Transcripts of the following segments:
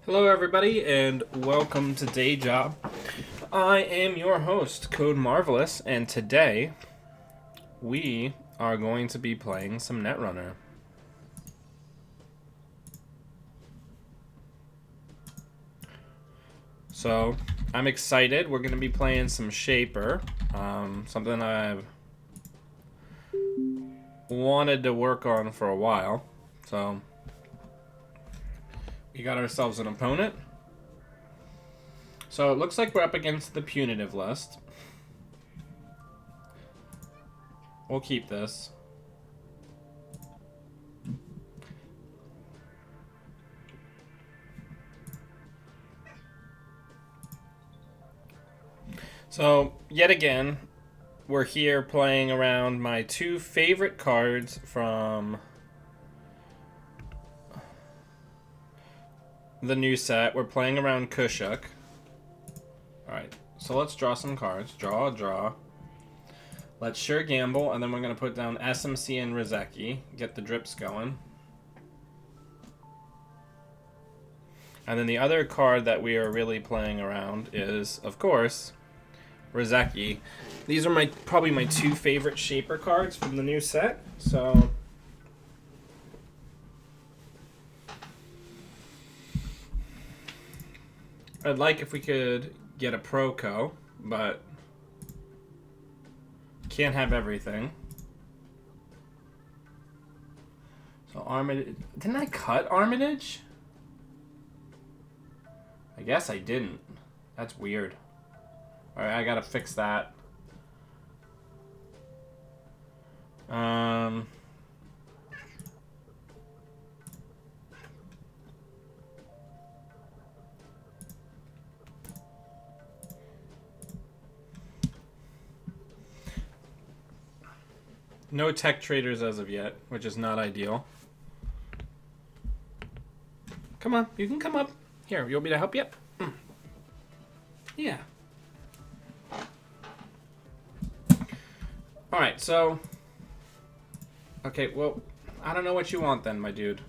Hello, everybody, and welcome to Day Job. I am your host, Code Marvelous, and today we are going to be playing some Netrunner. So, I'm excited. We're going to be playing some Shaper, something I've wanted to work on for a while. So, we got ourselves an opponent. So, it looks like we're up against the punitive list. We'll keep this. So, yet again, we're here playing around my two favorite cards from the new set. We're playing around Kushuk. Alright, so let's draw some cards. Draw. Let's sure gamble, and then we're going to put down SMC and Rizeki. Get the drips going. And then the other card that we are really playing around is, of course, Rizeki. These are probably my two favorite Shaper cards from the new set. So I'd like if we could get a Proco, but can't have everything. So Armitage. Didn't I cut Armitage? I guess I didn't. That's weird. Alright, I gotta fix that. No tech traders as of yet, which is not ideal. Come on, you can come up. Here, you want me to help you? Yeah. Alright, so... Okay, well, I don't know what you want then, my dude.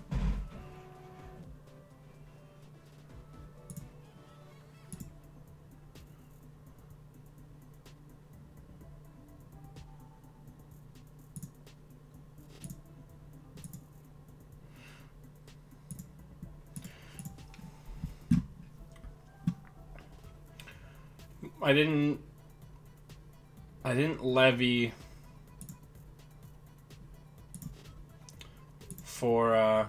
I didn't levy for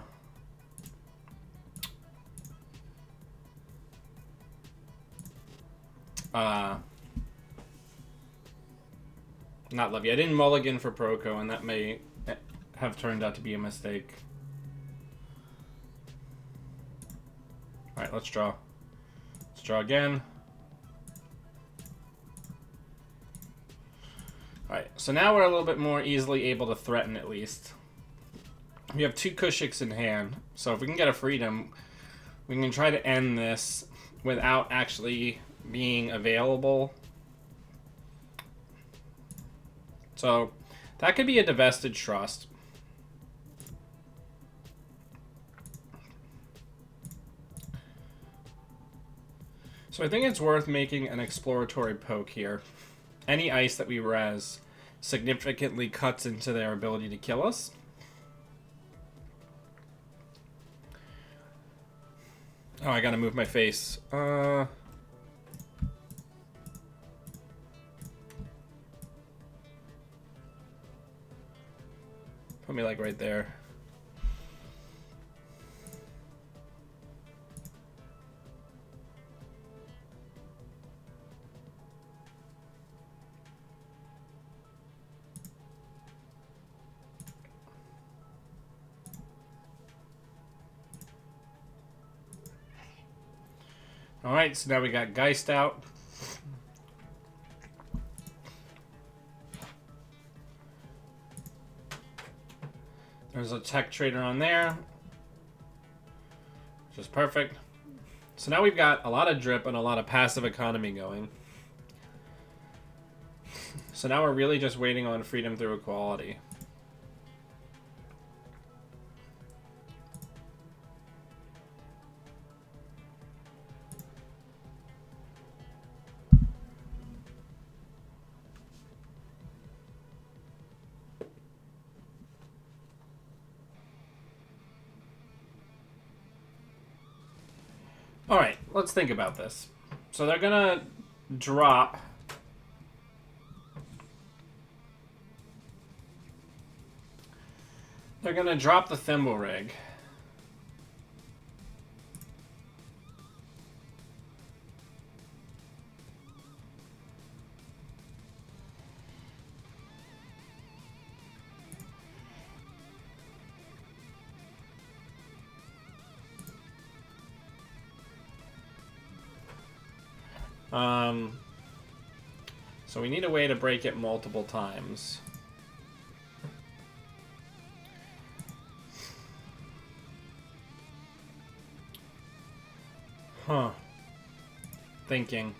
not levy. I didn't mulligan for Proco, and that may have turned out to be a mistake. Alright, let's draw. Let's draw again. Alright, so now we're a little bit more easily able to threaten, at least. We have two Kushuks in hand, so if we can get a freedom, we can try to end this without actually being available. So, that could be a divested trust. So I think it's worth making an exploratory poke here. Any ice that we res significantly cuts into their ability to kill us. Oh, I gotta move my face. Put me like right there. Alright, so now we got Geist out. There's a tech trader on there. Which is perfect. So now we've got a lot of drip and a lot of passive economy going. So now we're really just waiting on freedom through equality. Alright, let's think about this. So they're gonna drop... They're gonna drop the thimble rig. So we need a way to break it multiple times. Huh. Thinking.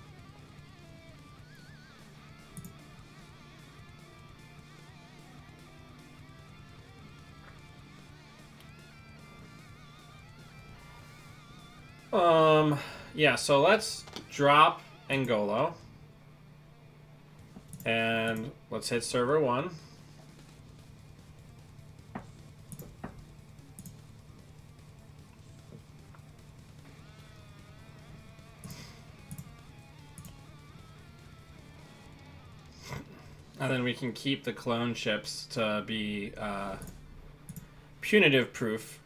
Yeah, so let's drop Angolo. And let's hit server 1. And then we can keep the clone ships to be punitive proof.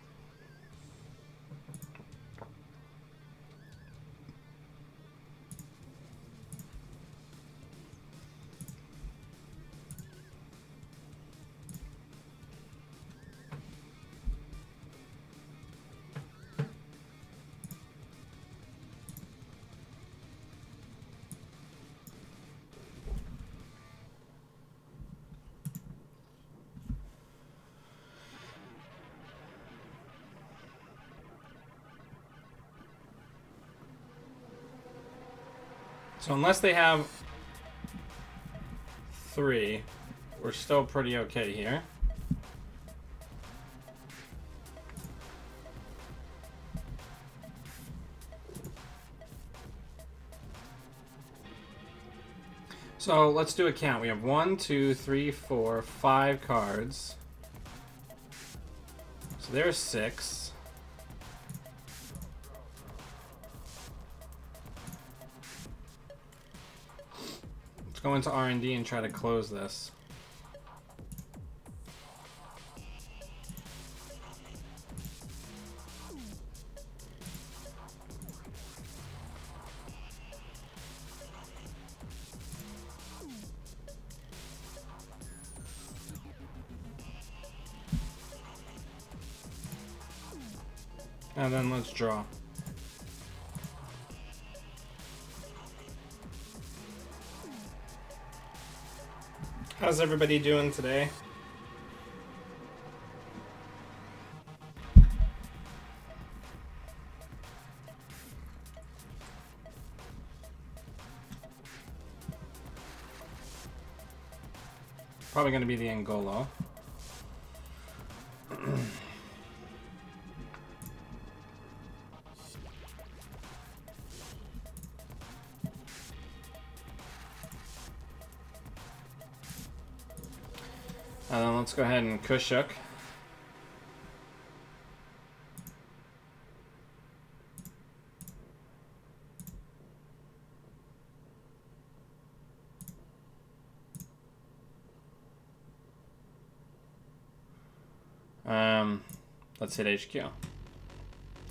So unless they have 3, we're still pretty okay here. So let's do a count. We have 1, 2, 3, 4, 5 cards. So there's 6. Let's go into R&D and try to close this. And then let's draw. How's everybody doing today? Probably going to be the Angolo. And then let's go ahead and Kushuk. Let's hit HQ.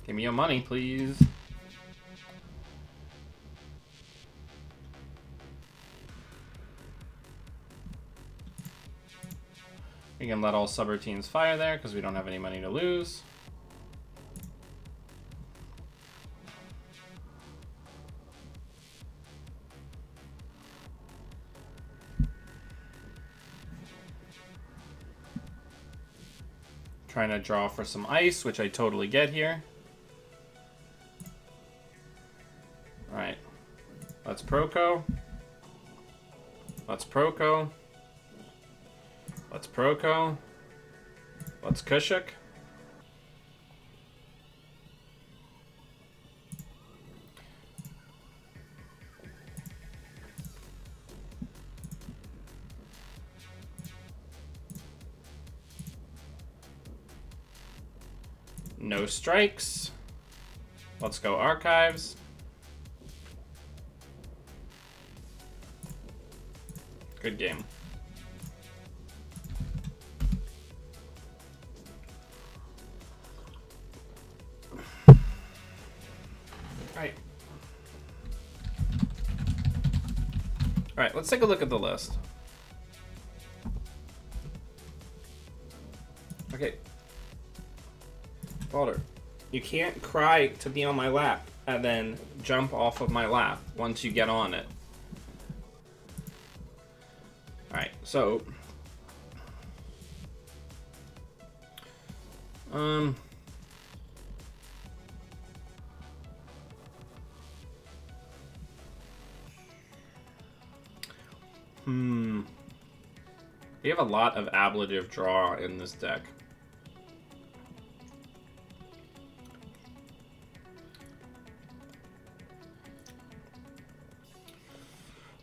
Give me your money, please. We can let all subroutines fire there because we don't have any money to lose. Trying to draw for some ice, which I totally get here. Alright. Let's Proco. Let's Proco. Let's Proco. Let's Kushuk. No strikes. Let's go archives. Good game. Alright. Alright, let's take a look at the list. Okay. Baldur, you can't cry to be on my lap and then jump off of my lap once you get on it. Alright, so... We have a lot of ablative draw in this deck.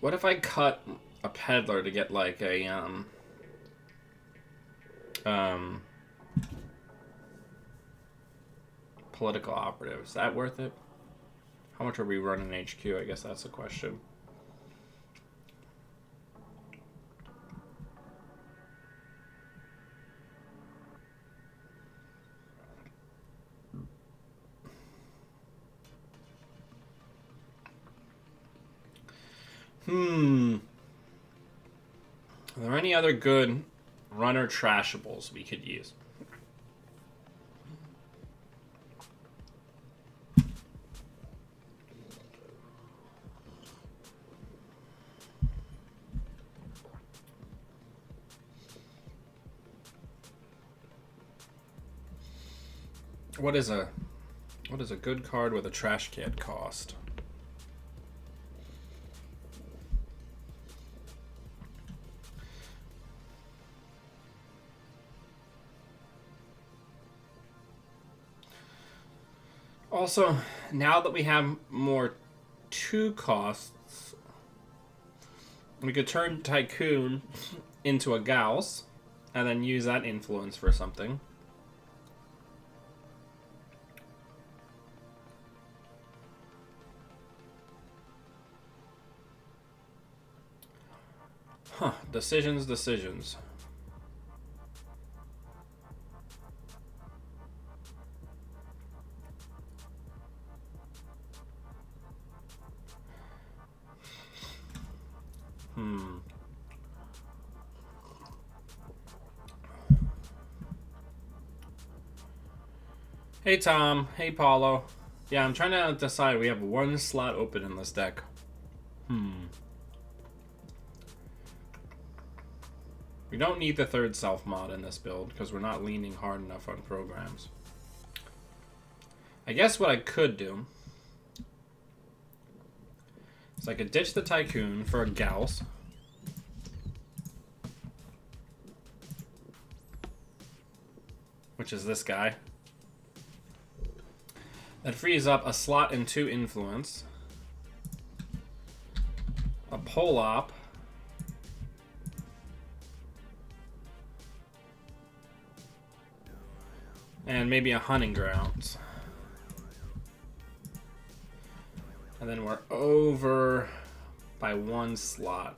What if I cut a peddler to get like a political operative? Is that worth it? How much are we running HQ? I guess that's the question. Are there any other good runner trashables we could use? What is a good card with a trash can cost? Also, now that we have more 2 costs, we could turn Tycoon into a Gauss and then use that influence for something. Huh, decisions. Hey Tom, hey Paulo. Yeah, I'm trying to decide. We have 1 slot open in this deck. We don't need the 3rd self mod in this build because we're not leaning hard enough on programs. I guess what I could do is I could ditch the Tycoon for a Gauss. Which is this guy. That frees up a slot and 2 influence. A Polop. And maybe a Hunting Grounds. And then we're over by 1 slot.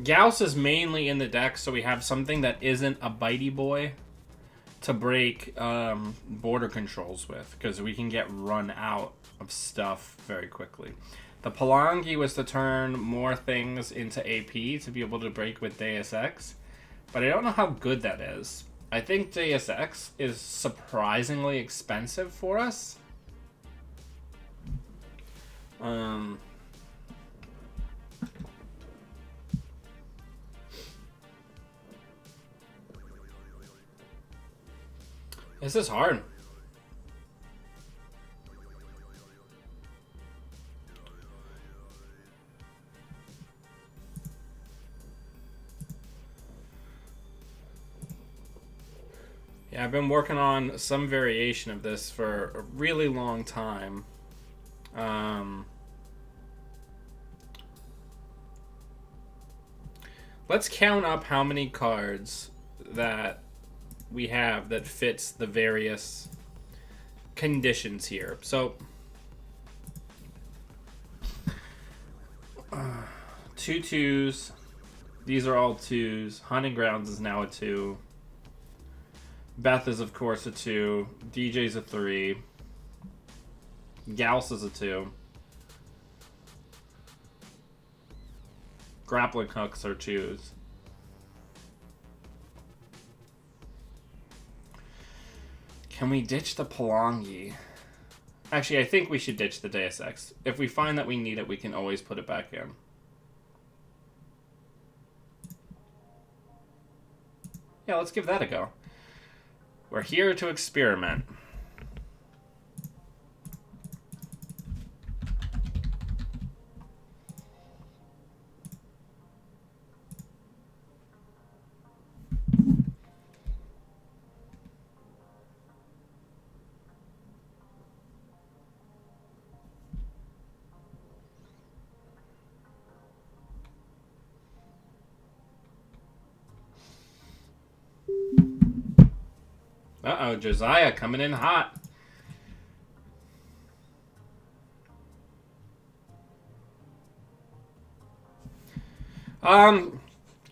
Gauss is mainly in the deck, so we have something that isn't a bitey boy to break border controls with, because we can get run out of stuff very quickly. The Palangi was to turn more things into AP to be able to break with Deus Ex, but I don't know how good that is. I think Deus Ex is surprisingly expensive for us. This is hard. Yeah, I've been working on some variation of this for a really long time. Let's count up how many cards that we have that fits the various conditions here. So, 2 2s. These are all 2s. Hunting Grounds is now a 2. Beth is, of course, a 2. DJ's a 3. Gauss is a 2. Grappling Hooks are 2s. Can we ditch the Palangi? Actually, I think we should ditch the Deus Ex. If we find that we need it, we can always put it back in. Yeah, let's give that a go. We're here to experiment. Uh-oh, Josiah coming in hot.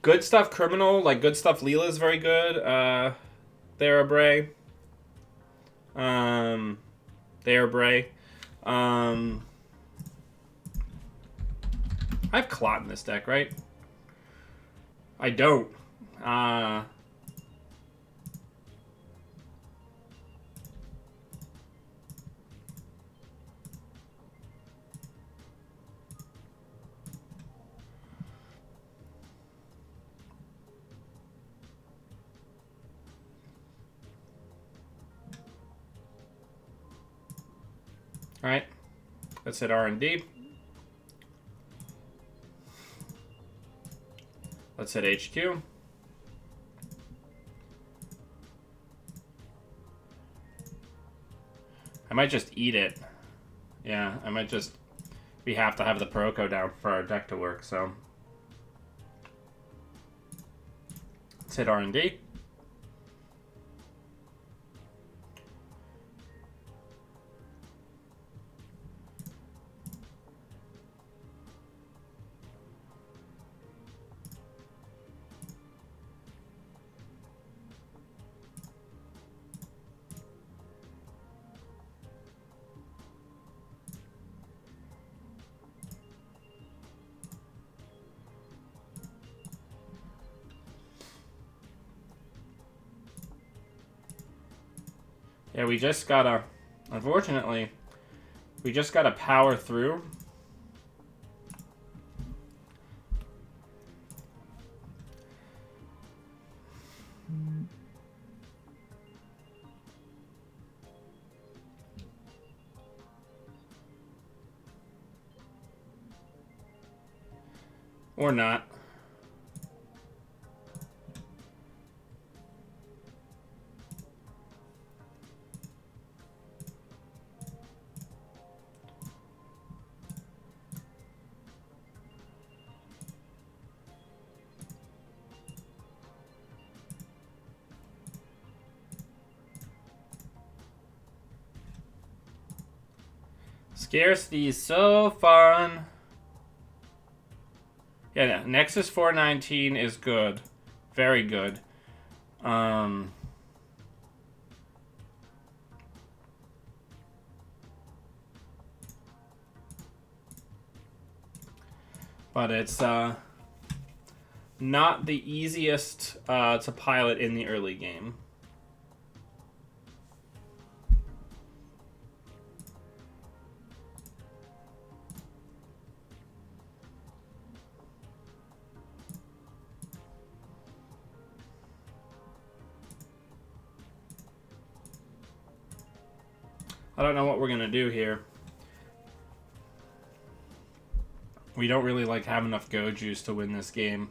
Good Stuff Criminal, like Good Stuff Leela is very good. Therabrae. Therabrae. I have Clot in this deck, right? I don't. Alright. Let's hit R&D. Let's hit HQ. I might just eat it. Yeah, I might just... We have to have the Proco down for our deck to work, so... Let's hit R&D. Yeah, we just gotta... Unfortunately, we just gotta power through. Or not. Scarcity is so fun. Yeah, Nexus 419 is good. Very good. But it's not the easiest to pilot in the early game. I don't know what we're going to do here. We don't really have enough go juice to win this game.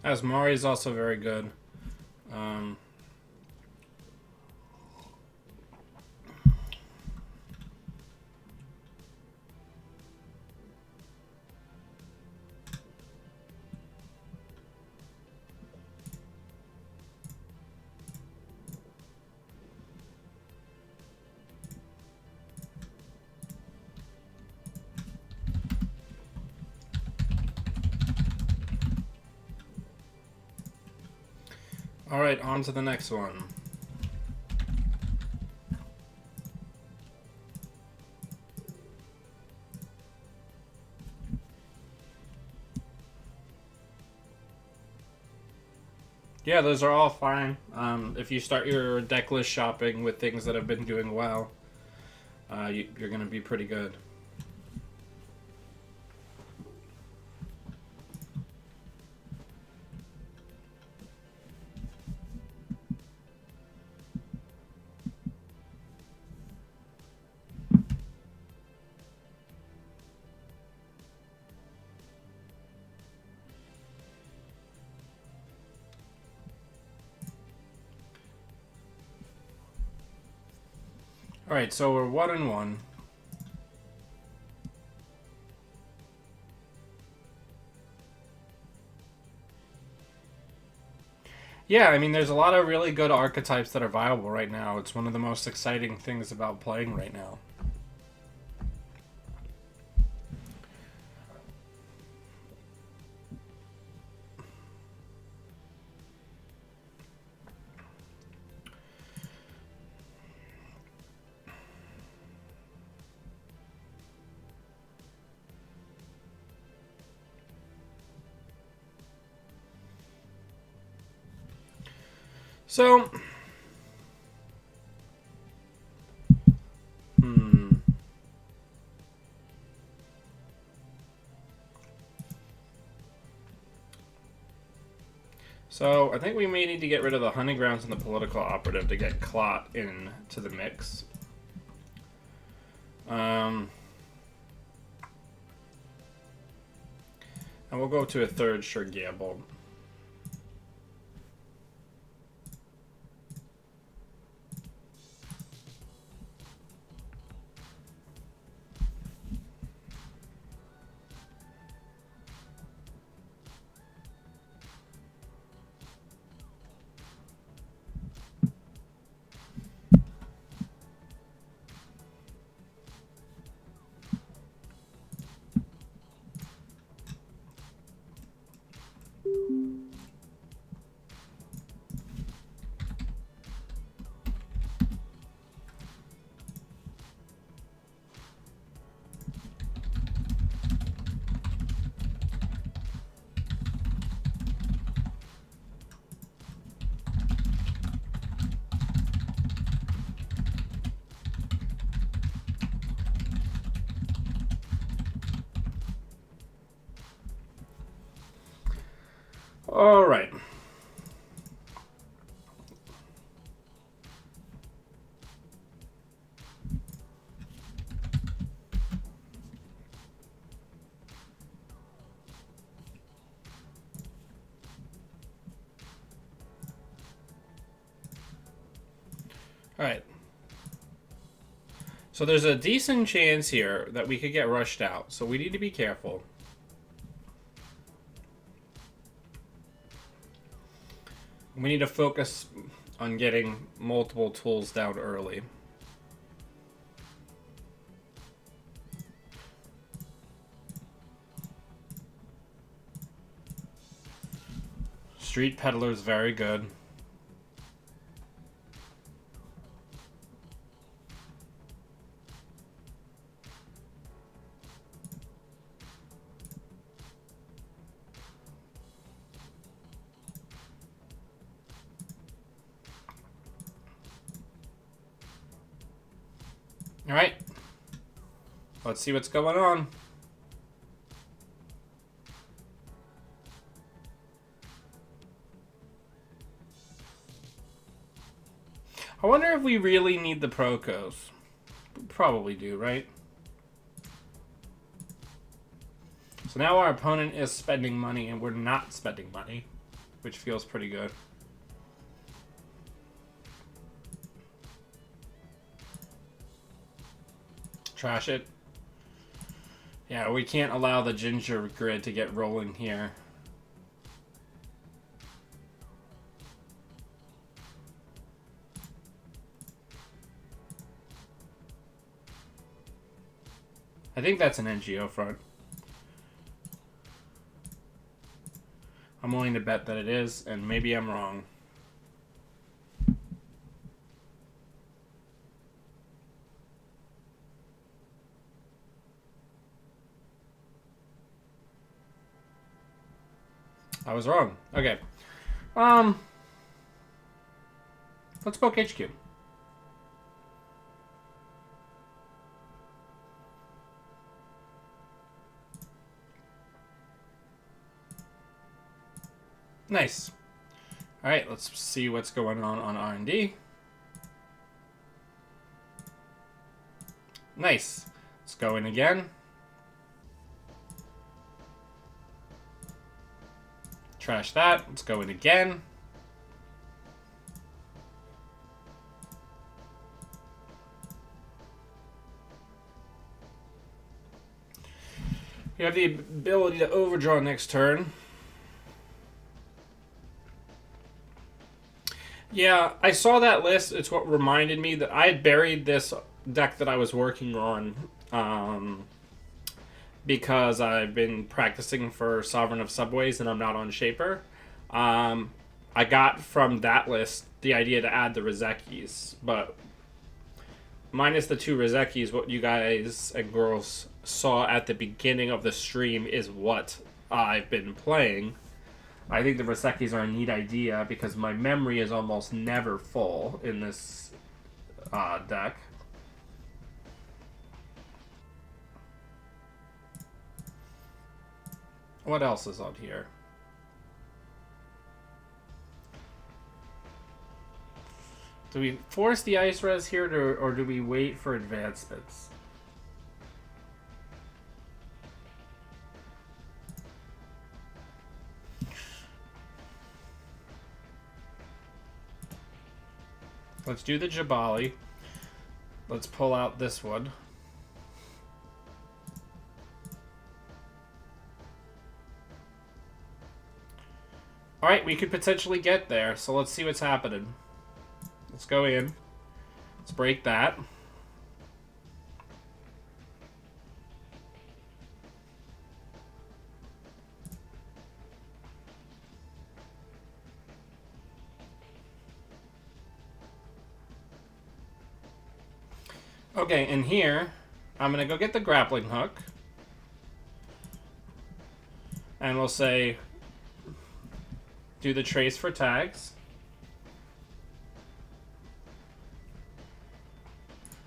Asmari is also very good. Alright, on to the next one. Yeah, those are all fine. If you start your deck list shopping with things that have been doing well, you're going to be pretty good. Alright, so we're 1-1. Yeah, I mean, there's a lot of really good archetypes that are viable right now. It's one of the most exciting things about playing right now. So, So, I think we may need to get rid of the hunting grounds and the political operative to get Clot into the mix. And we'll go to a third sure gamble. All right. All right. So there's a decent chance here that we could get rushed out, so we need to be careful. We need to focus on getting multiple tools down early. Street Peddler's very good. All right. Let's see what's going on. I wonder if we really need the Procos. We probably do, right? So now our opponent is spending money and we're not spending money. which feels pretty good. Trash it. Yeah, we can't allow the ginger grid to get rolling here. I think that's an NGO front. I'm willing to bet that it is, and maybe I'm wrong. I was wrong. Okay. Let's poke HQ. Nice. All right, let's see what's going on R&D. Nice. Let's go in again. Trash that. Let's go in again. You have the ability to overdraw next turn. Yeah, I saw that list. It's what reminded me that I had buried this deck that I was working on because I've been practicing for Sovereign of Subways and I'm not on Shaper. I got from that list the idea to add the Rezekis, but minus the 2 Rezekis, what you guys and girls saw at the beginning of the stream is what I've been playing. I think the Rezekis are a neat idea because my memory is almost never full in this deck. What else is on here? Do we force the Ice Res here, or do we wait for advancements? Let's do the Jabali. Let's pull out this one. Alright, we could potentially get there, so let's see what's happening. Let's go in. Let's break that. Okay, and here, I'm going to go get the grappling hook. And we'll say, do the trace for tags.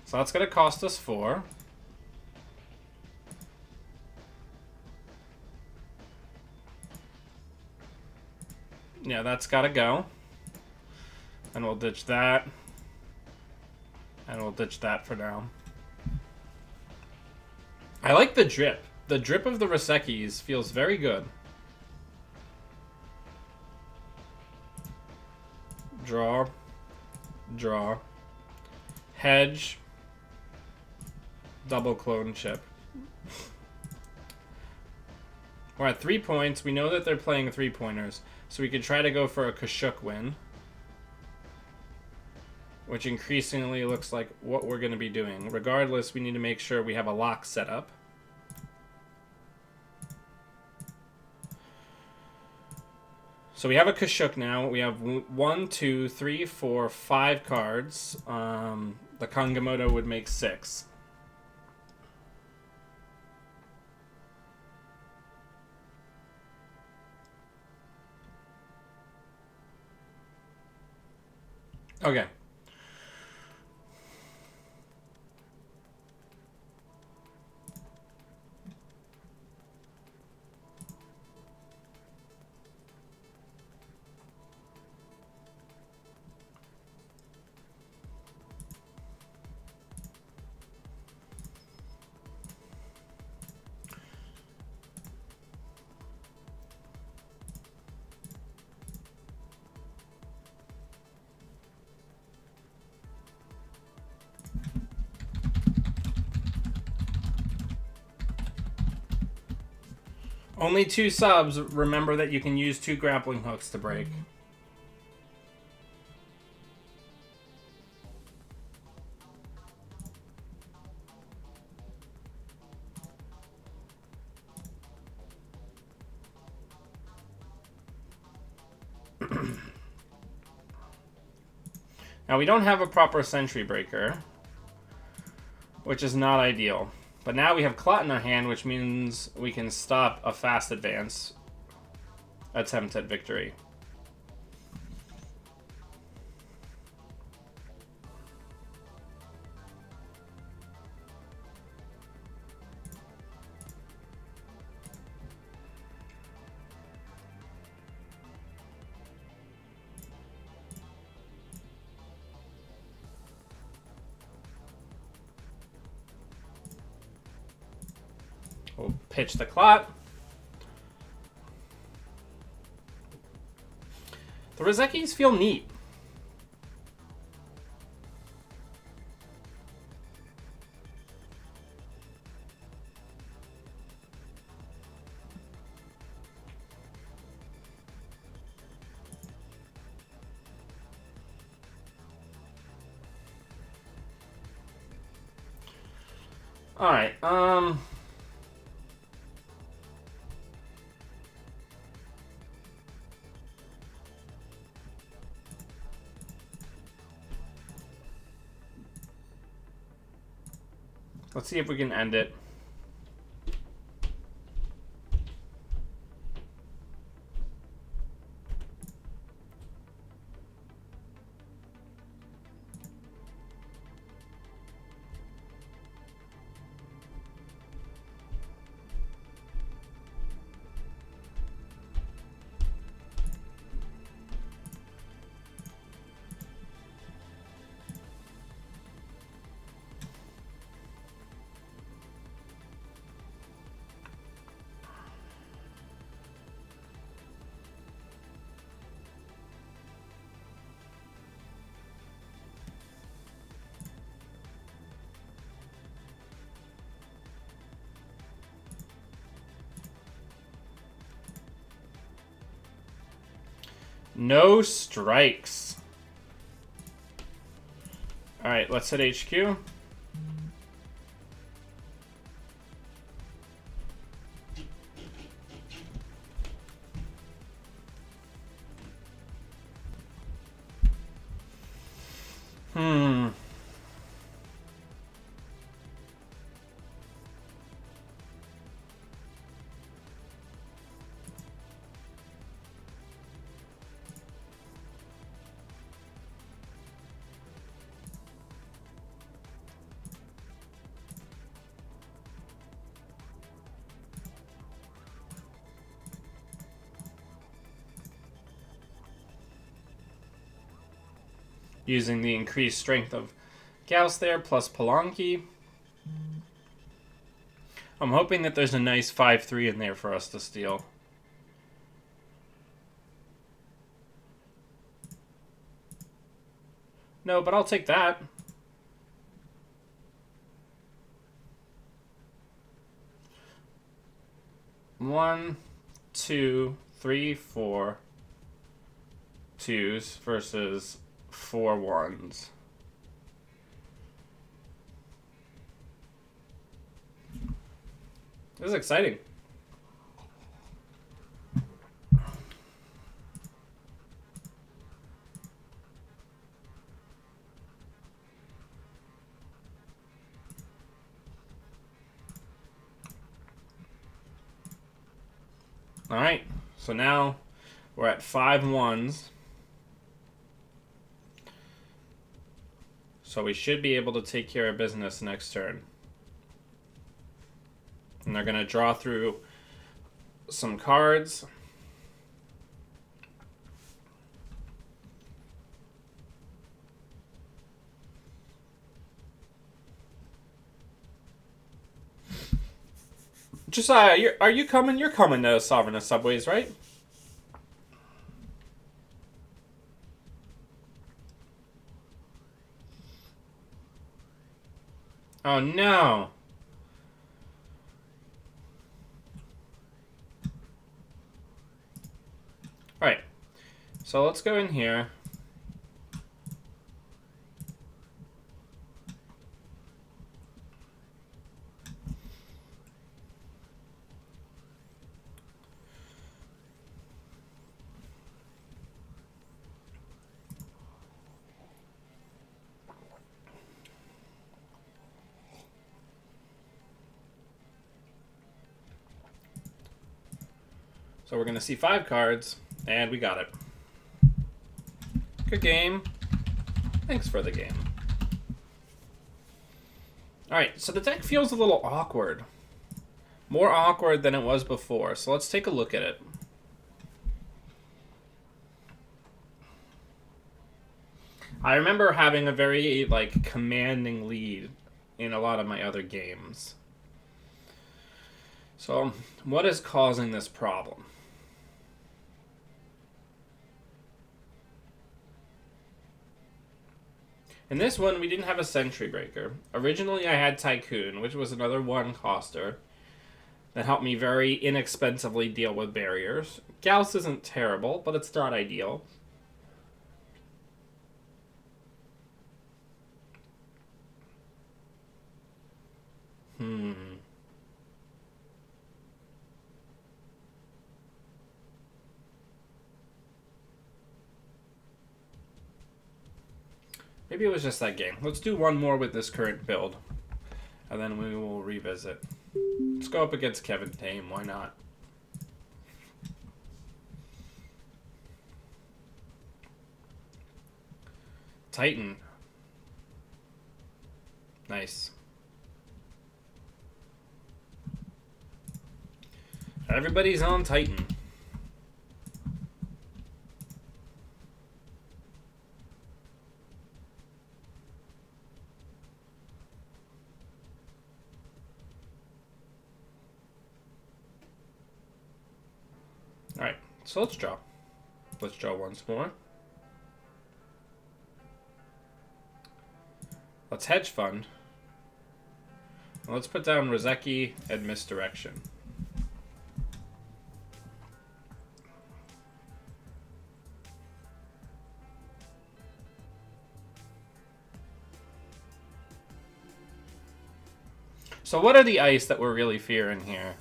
So that's going to cost us 4. Yeah, that's got to go. And we'll ditch that. And we'll ditch that for now. I like the drip. The drip of the Rezekis feels very good. Draw. Draw. Hedge. Double clone chip. We're at 3 points. We know that they're playing 3-pointers. So we could try to go for a Kashuk win. Which increasingly looks like what we're going to be doing. Regardless, we need to make sure we have a lock set up. So we have a Kashuk now. We have 1, 2, 3, 4, 5 cards. The Kangamoto would make 6. Okay. Only 2 subs. Remember that you can use 2 grappling hooks to break. Now, we don't have a proper sentry breaker, which is not ideal. But now we have Clot in our hand, which means we can stop a fast advance attempt at victory. We'll pitch the Clot. The Rozekis feel neat. Alright, let's see if we can end it. No strikes. Alright, let's hit HQ. Using the increased strength of Gauss there, plus Palanki. I'm hoping that there's a nice 5-3 in there for us to steal. No, but I'll take that. One, two, three, 4 twos versus 4 ones. This is exciting. All right, so now we're at 5 ones. So we should be able to take care of business next turn. And they're going to draw through some cards. Josiah, are you coming? You're coming to Sovereign Subways, right? Oh no. So let's go in here. So we're going to see 5 cards, and we got it. Good game. Thanks for the game. Alright, so the deck feels a little awkward. More awkward than it was before, so let's take a look at it. I remember having a very, like, commanding lead in a lot of my other games. So, what is causing this problem? In this one, we didn't have a Sentry Breaker. Originally, I had Tycoon, which was another 1-coster that helped me very inexpensively deal with barriers. Gauss isn't terrible, but it's not ideal. Maybe it was just that game. Let's do one more with this current build, and then we will revisit. Let's go up against Kevin Tame. Why not? Titan. Nice. Everybody's on Titan. Alright, so let's draw. Let's draw once more. Let's hedge fund. Let's put down Rozeki and Misdirection. So what are the ice that we're really fearing here?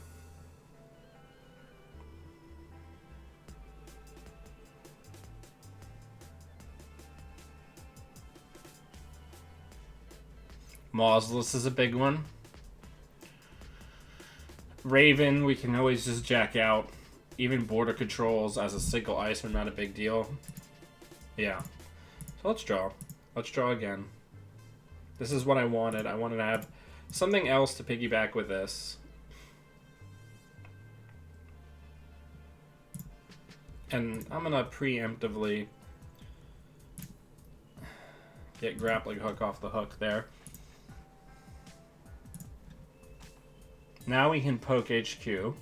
Mausolus is a big one. Raven, we can always just jack out. Even border controls as a single ice are not a big deal. Yeah. So let's draw. Let's draw again. This is what I wanted. I wanted to have something else to piggyback with this. And I'm going to preemptively get Grappling Hook off the hook there. Now we can poke HQ.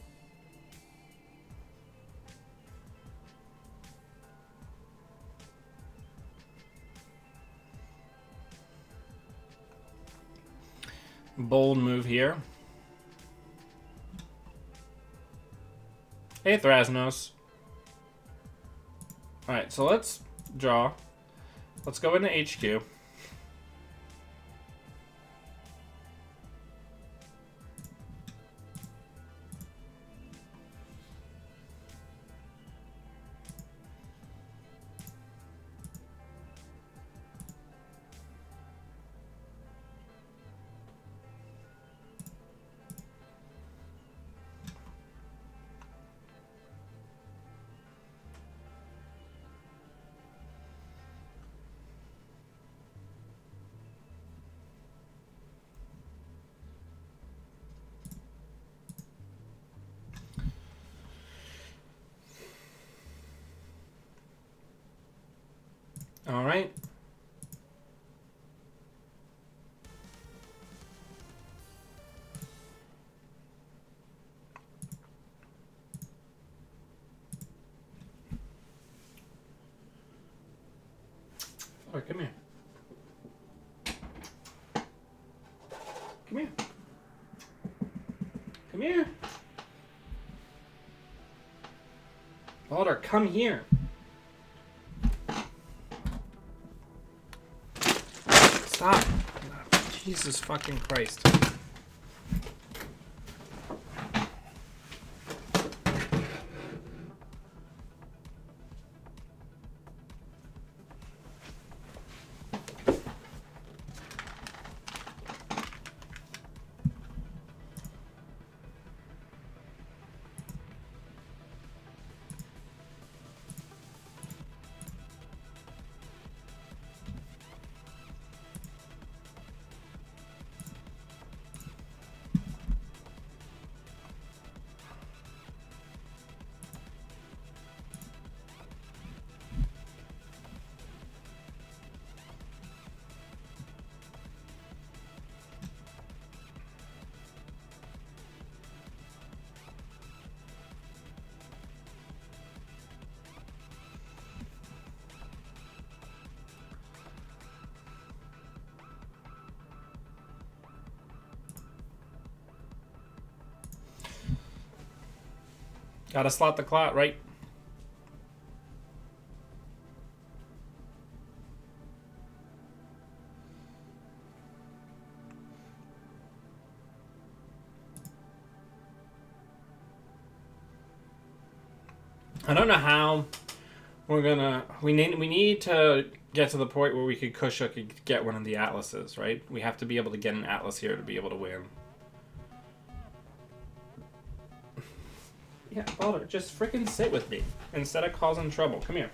Bold move here. Hey, Thrasnos. Alright, so let's draw. Let's go into HQ. All right. Oh, come here. Come here. Come here. Balder, come here. Stop. Jesus fucking Christ. Gotta slot the clot, right? I don't know how we're gonna. We need to get to the point where we could Kushuk and get one of the atlases, right? We have to be able to get an atlas here to be able to win. Yeah, Baldur, just freaking sit with me instead of causing trouble. Come here.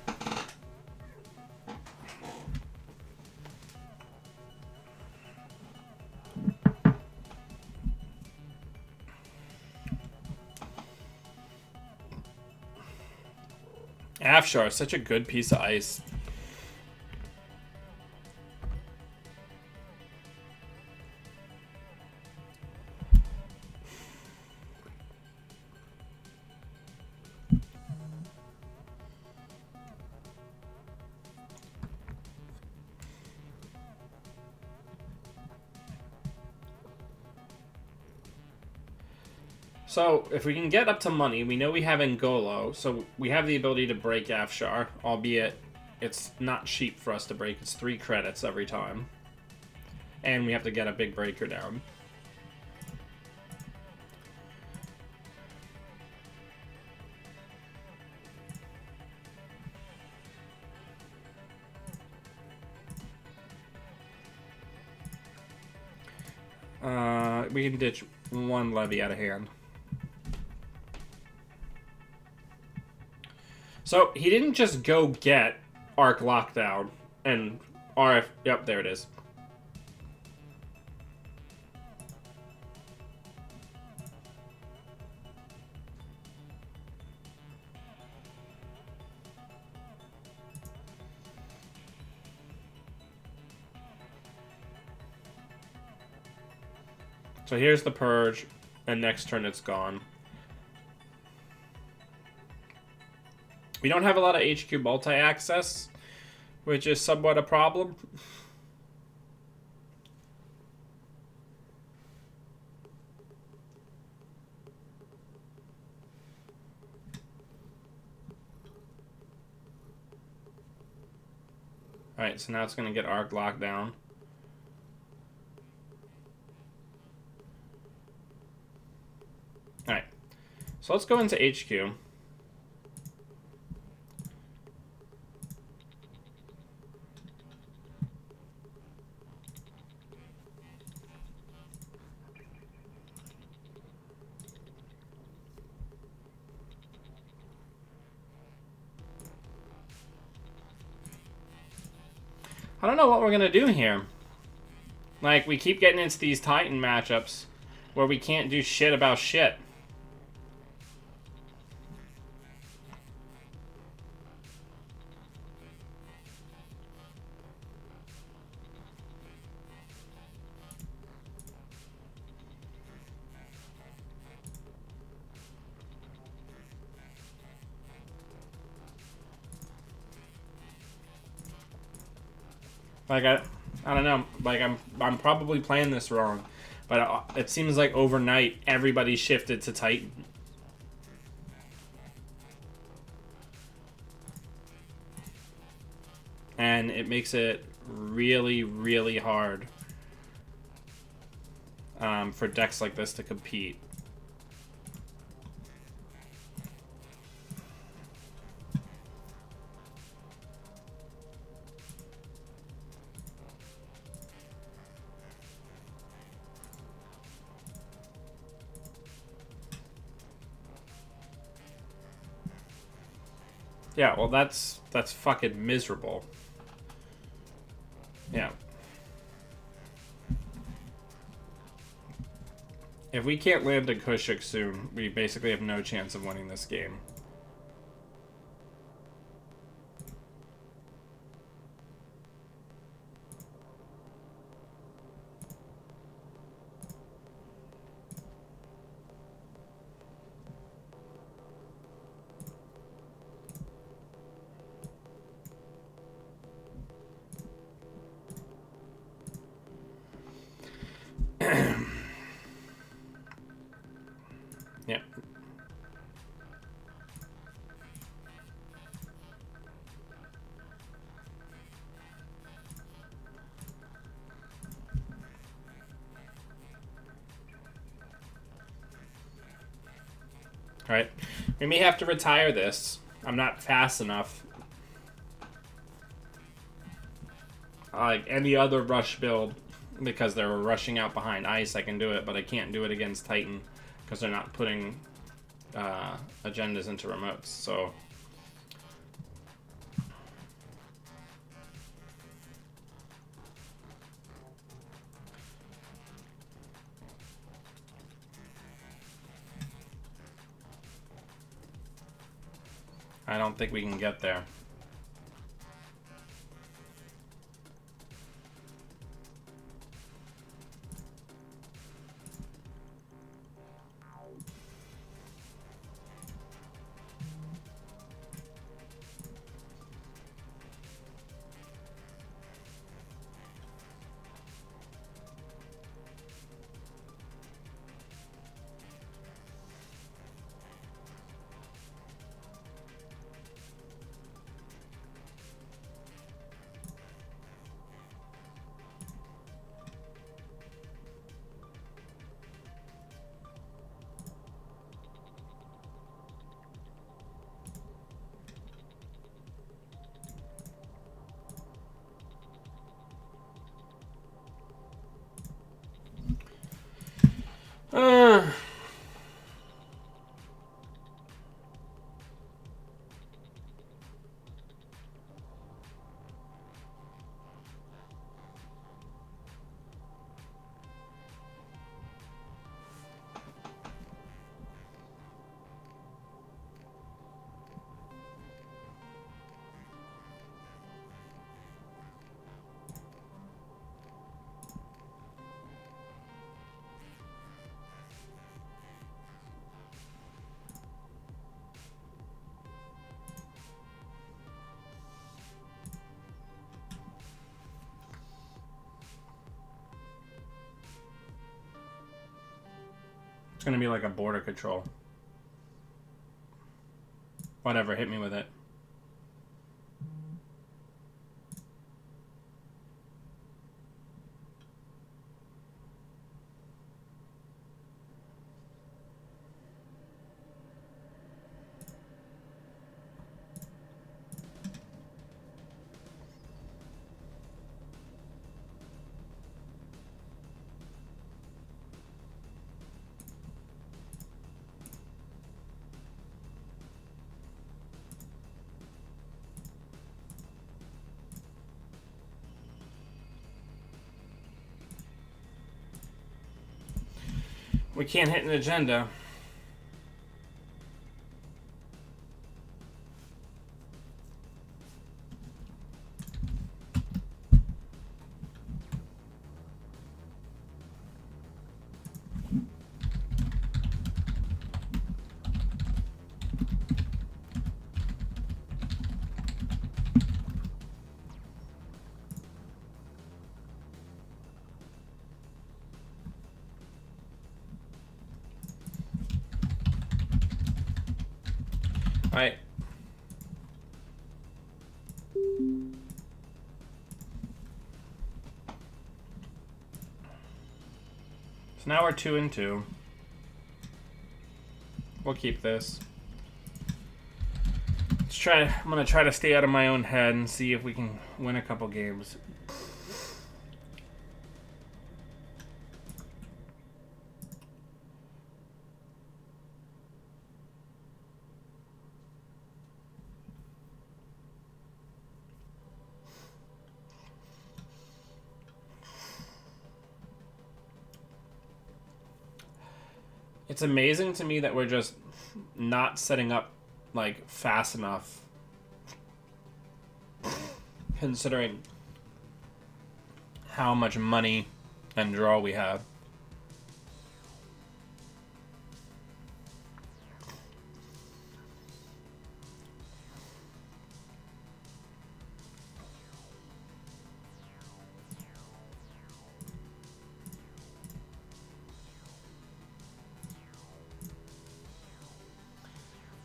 Afshar, such a good piece of ice. So, if we can get up to money, we know we have Ngolo, so we have the ability to break Afshar, albeit it's not cheap for us to break. It's 3 credits every time. And we have to get a big breaker down. We can ditch 1 levy out of hand. So, he didn't just go get Arc Lockdown and RF... Yep, there it is. So here's the Purge, and next turn it's gone. We don't have a lot of HQ multi-access, which is somewhat a problem. Alright, so now it's going to get Arc Lockdown. Alright, so let's go into HQ. I don't know what we're going to do here. Like, we keep getting into these Titan matchups where we can't do shit about shit. Like, I don't know. Like, I'm probably playing this wrong, but it seems like overnight everybody shifted to Titan. And it makes it really, really hard for decks like this to compete. Yeah, well, that's fucking miserable. Yeah. If we can't land a Kushik soon, we basically have no chance of winning this game. Yeah. Alright. We may have to retire this. I'm not fast enough. Like any other rush build, because they're rushing out behind ice, I can do it, but I can't do it against Titan because they're not putting agendas into remotes. So I don't think we can get there. It's gonna be like a border control. Whatever, hit me with it. We can't hit an agenda. So now we're 2-2. We'll keep this. Let's try. I'm gonna try to stay out of my own head and see if we can win a couple games. It's amazing to me that we're just not setting up like fast enough, considering how much money and draw we have.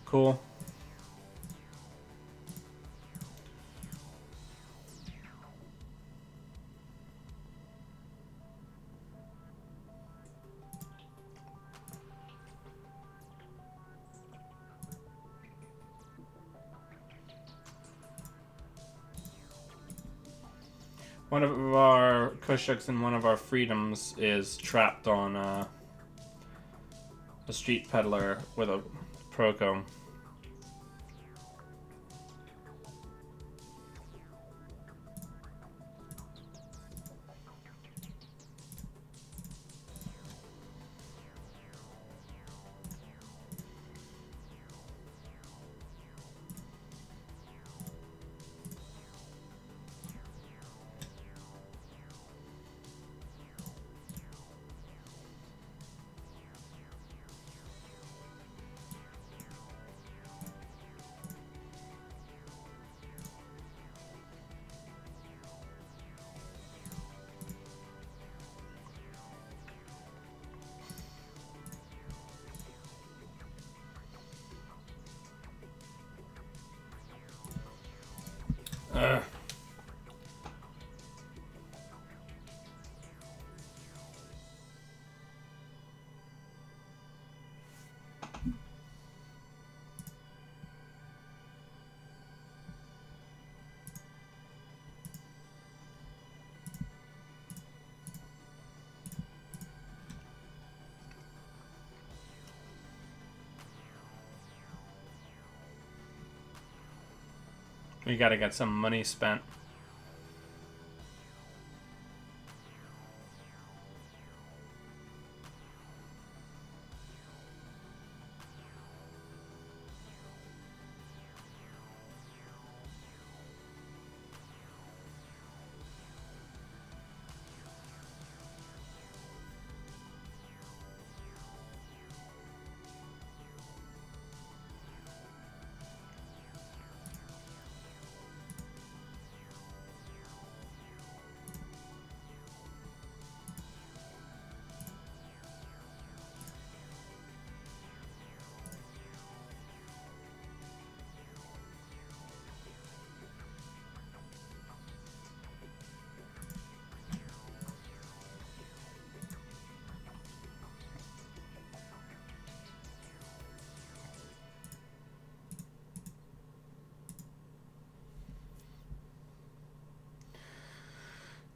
Cool. One of our Kushuks and one of our Freedoms is trapped on a street peddler with a Proco. Ugh. We gotta get some money spent.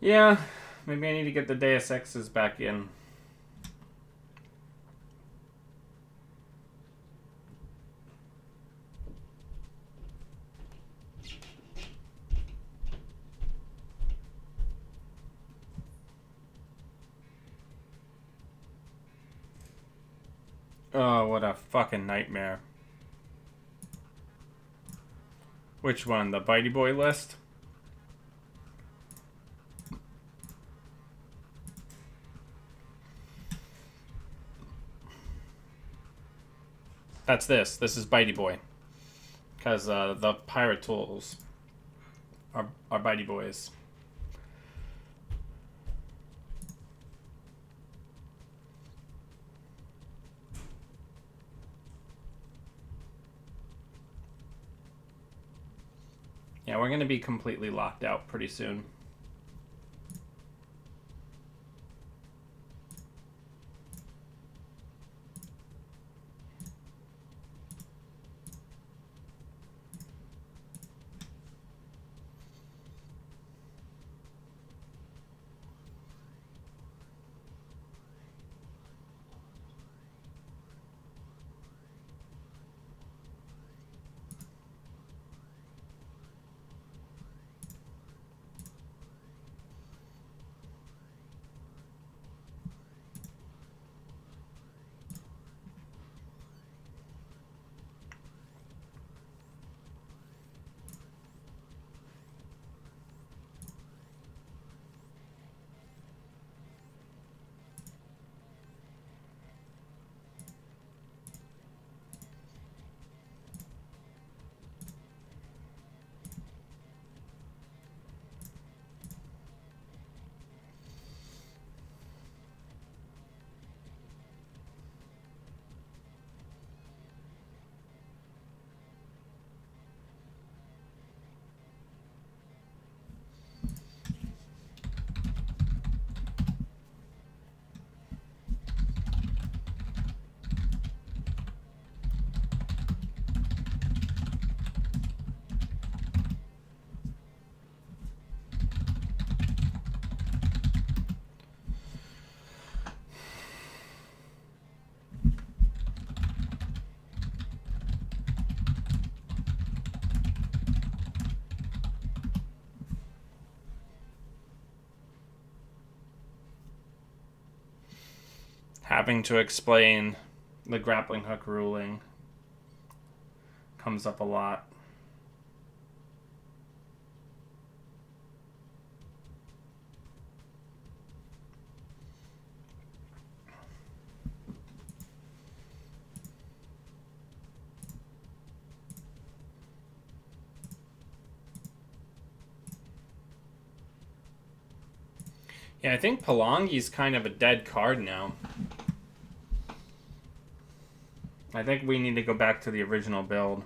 Yeah, maybe I need to get the Deus Exes back in. Oh, what a fucking nightmare. Which one? The Bitey Boy list? That's this. This is Bitey Boy. Because the pirate tools are Bitey Boys. Yeah, we're going to be completely locked out pretty soon. having to explain the grappling hook ruling comes up a lot. Yeah, I think Palangi's kind of a dead card now. I think we need to go back to the original build.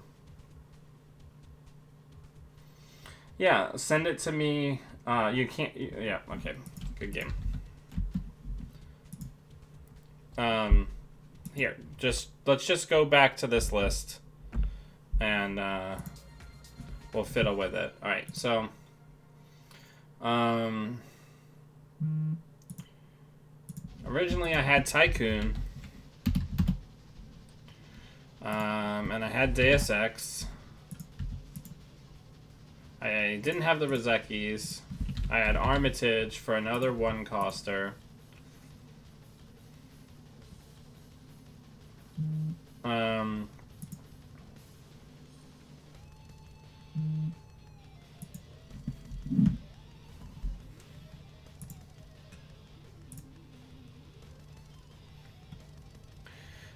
Yeah, send it to me. You can't... Yeah, okay. Good game. Here, let's just go back to this list. And, we'll fiddle with it. Alright, so... Originally I had Tycoon. And I had Deus Ex. I didn't have the Rozekis. I had Armitage for another one-coster.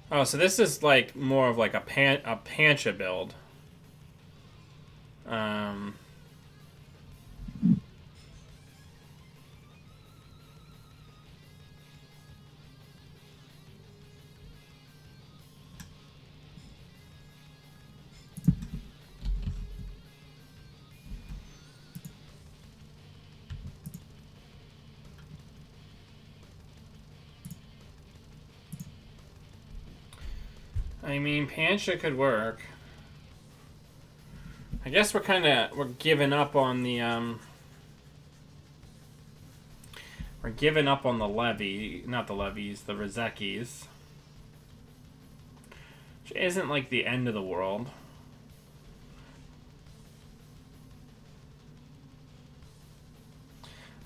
Oh, so this is like more of like a Pancha build. I mean, Pancha could work. I guess we're giving up on the we're giving up on the levy, not the levies, the Rozekis. Which isn't like the end of the world.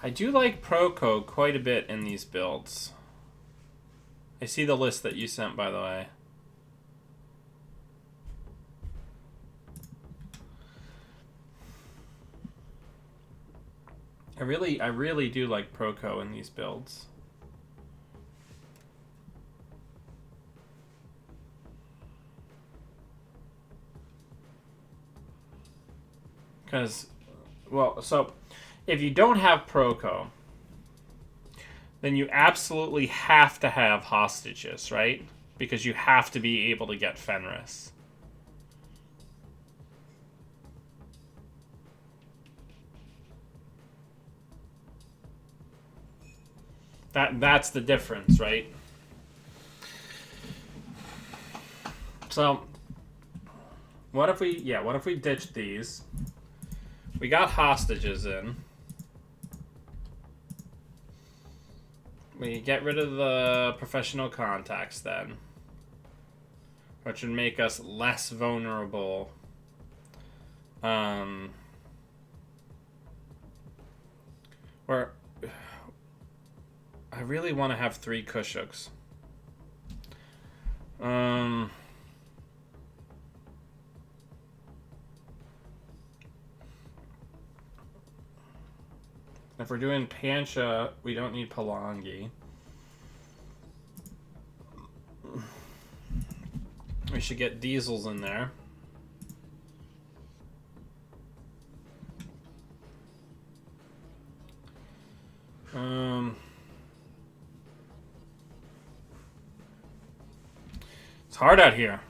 I do like Proco quite a bit in these builds. I see the list that you sent, by the way. I really do like Proco in these builds. Because, well, so if you don't have Proco, then you absolutely have to have hostages, right? Because you have to be able to get Fenris. That's the difference, right? So, what if we ditch these? We got hostages in. We get rid of the professional contacts then. Which would make us less vulnerable. Where I really want to have 3 Kushuks. If we're doing Pancha, we don't need Palangi. We should get Diesels in there. It's hard out here.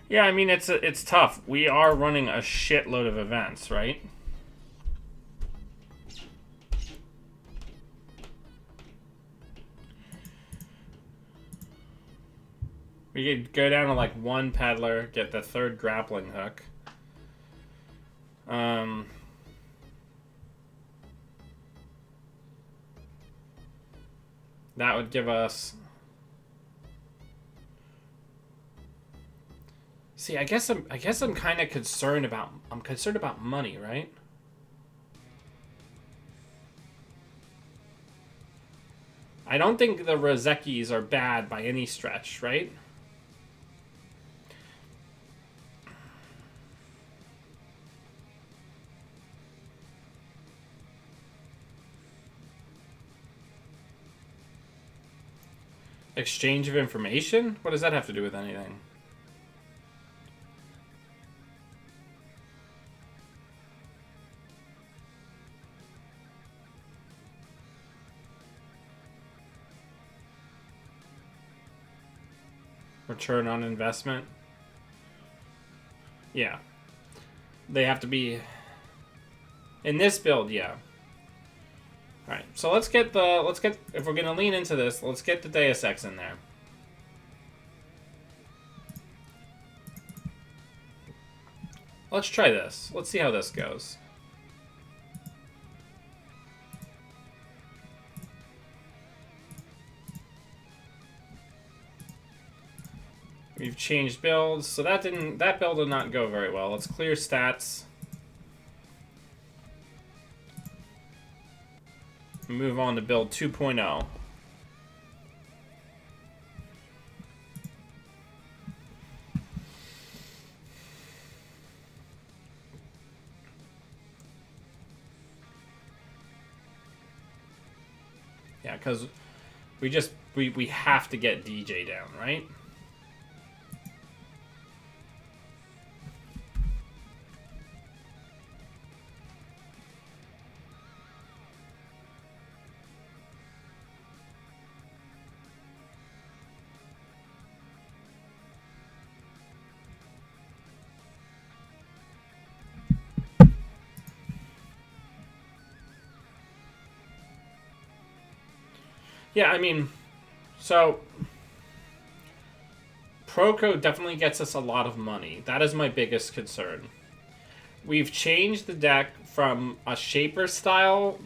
Yeah, I mean, it's tough. We are running a shitload of events, right? We could go down to like 1 peddler, get the 3rd grappling hook. That would give us... See, I guess I'm kind of concerned about... I'm concerned about money, right? I don't think the Rozekis are bad by any stretch, right? Exchange of information? What does that have to do with anything? Return on investment? Yeah. They have to be... In this build, yeah. Alright, so let's get, if we're gonna lean into this, let's get the Deus Ex in there. Let's try this. Let's see how this goes. We've changed builds, so that build did not go very well. Let's clear stats. Move on to build 2.0. Yeah, because we have to get DJ down, right? Yeah, I mean, so Proco definitely gets us a lot of money. That is my biggest concern. We've changed the deck from a Shaper style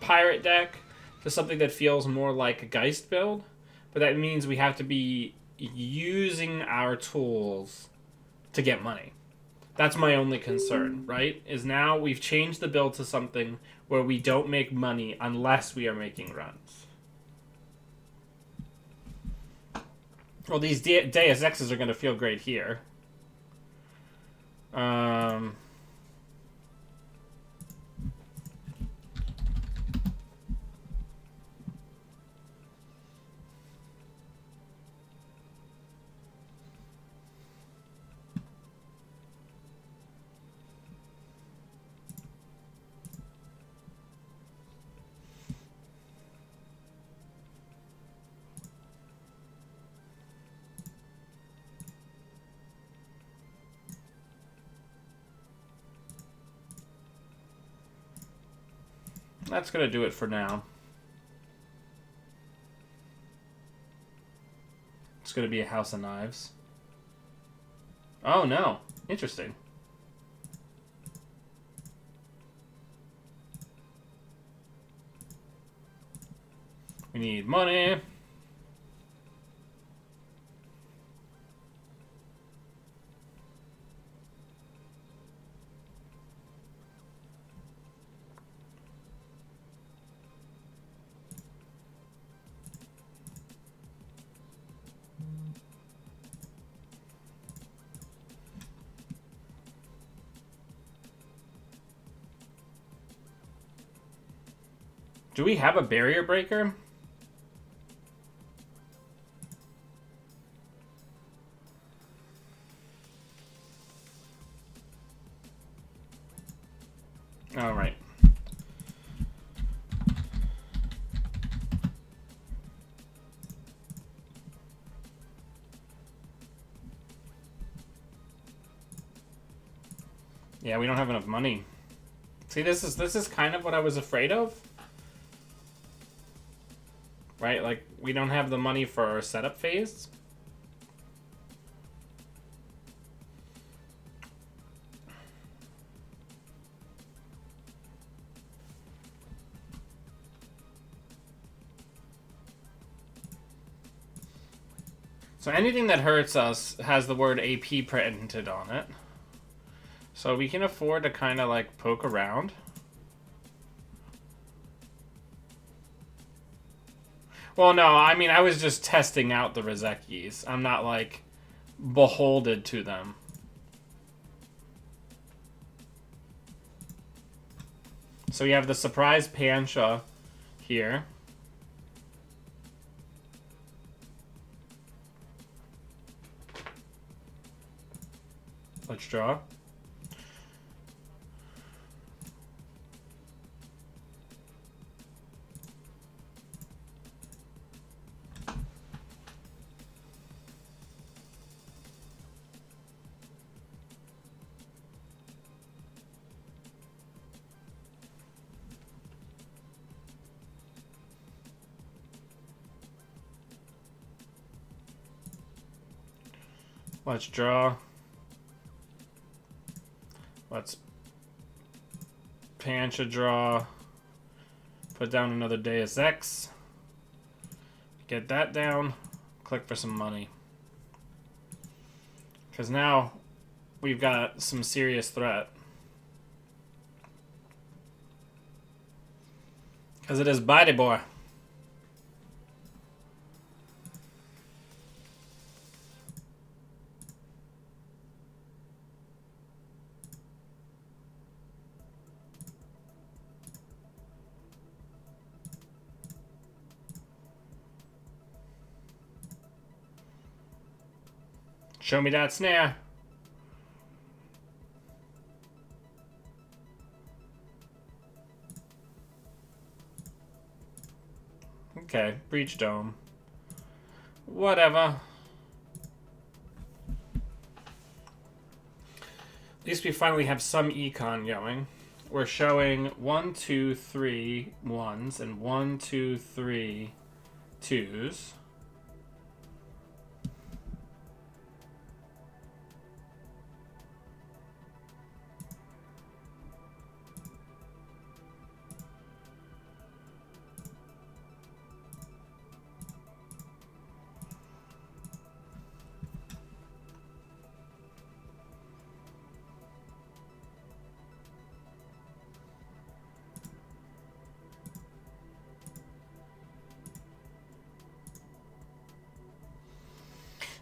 pirate deck to something that feels more like a Geist build, but that means we have to be using our tools to get money. That's my only concern, right? Is now we've changed the build to something where we don't make money unless we are making runs. Well, these Deus Exes are going to feel great here. That's going to do it for now. It's going to be a House of Knives. Oh, no. Interesting. We need money. Do we have a barrier breaker? All right. Yeah, we don't have enough money. See, this is kind of what I was afraid of. Right? Like, we don't have the money for our setup phase. So anything that hurts us has the word AP printed on it. So we can afford to kind of like poke around. Well, no, I mean, I was just testing out the Rozekis. I'm not like beholden to them. So we have the surprise Pancha here. Let's draw. Let's draw. Let's Pancha draw. Put down another Deus Ex. Get that down. Click for some money. Because now we've got some serious threat. Because it is Body Boy. Show me that snare. Okay, Breach Dome. Whatever. At least we finally have some econ going. We're showing 1, 2, 3 ones and 1, 2, 3 twos.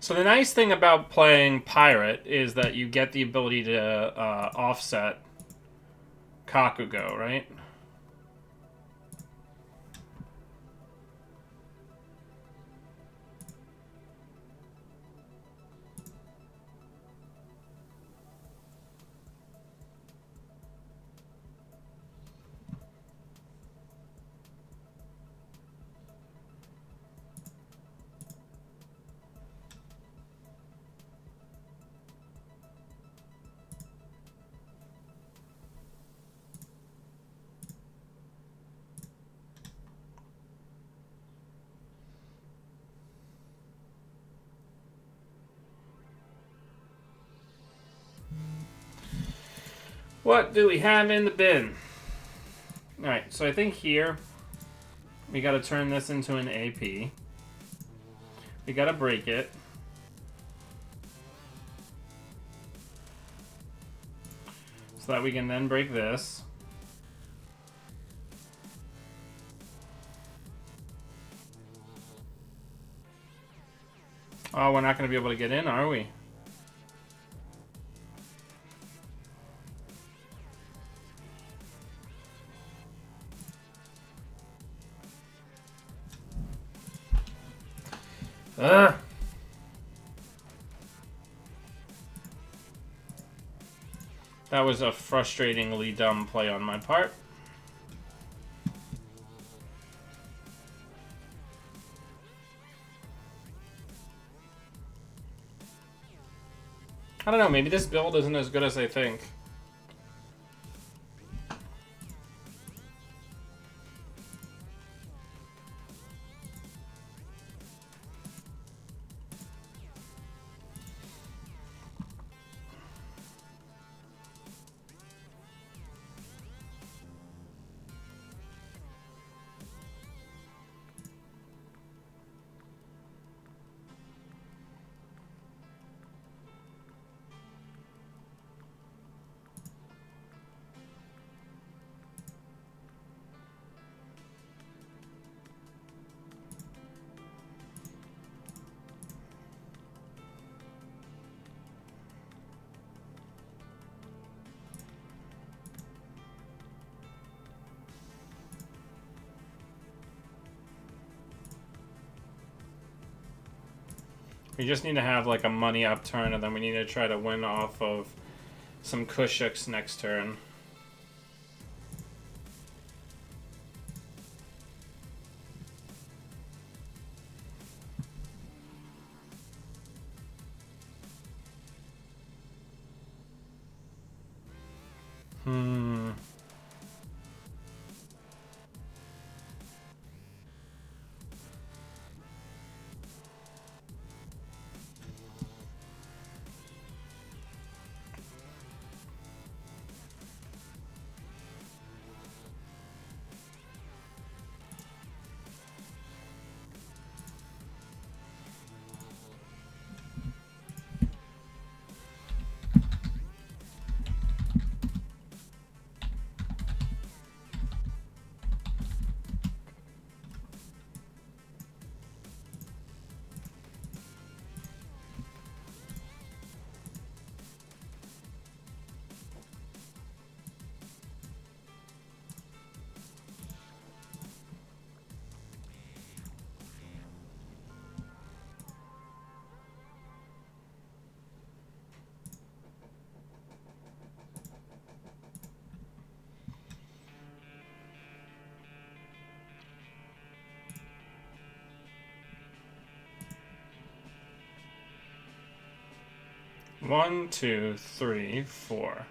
So the nice thing about playing Pirate is that you get the ability to offset Kakugo, right? What do we have in the bin? Alright, so I think here we gotta turn this into an AP. We gotta break it. So that we can then break this. Oh, we're not gonna be able to get in, are we? Ugh. That was a frustratingly dumb play on my part. I don't know, maybe this build isn't as good as I think. We just need to have like a money upturn, and then we need to try to win off of some Kushiks next turn. One, two, three, four.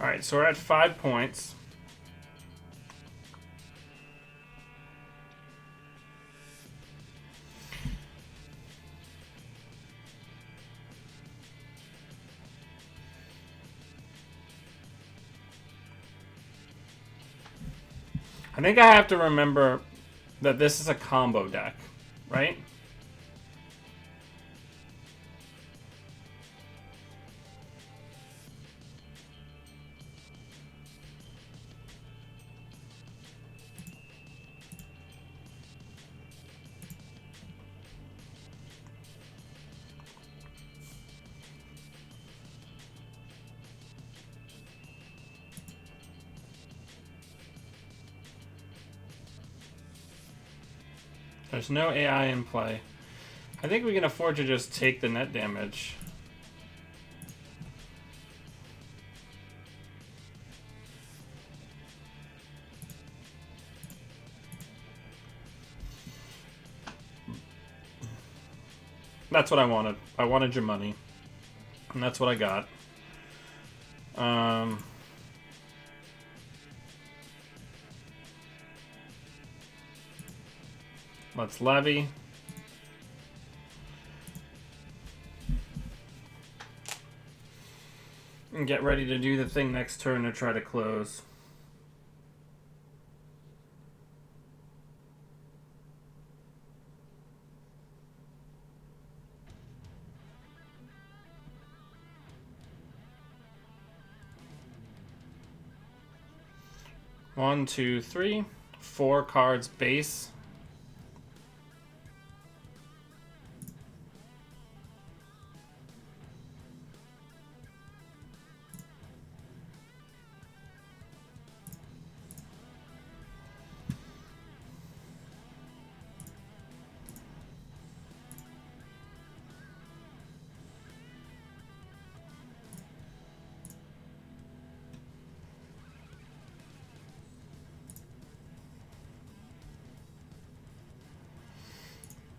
All right, so we're at 5 points. I think I have to remember that this is a combo deck, right? There's no AI in play. I think we can afford to just take the net damage. That's what I wanted. I wanted your money. And that's what I got. Let's levy. And get ready to do the thing next turn to try to close. One, two, three. 4 cards base.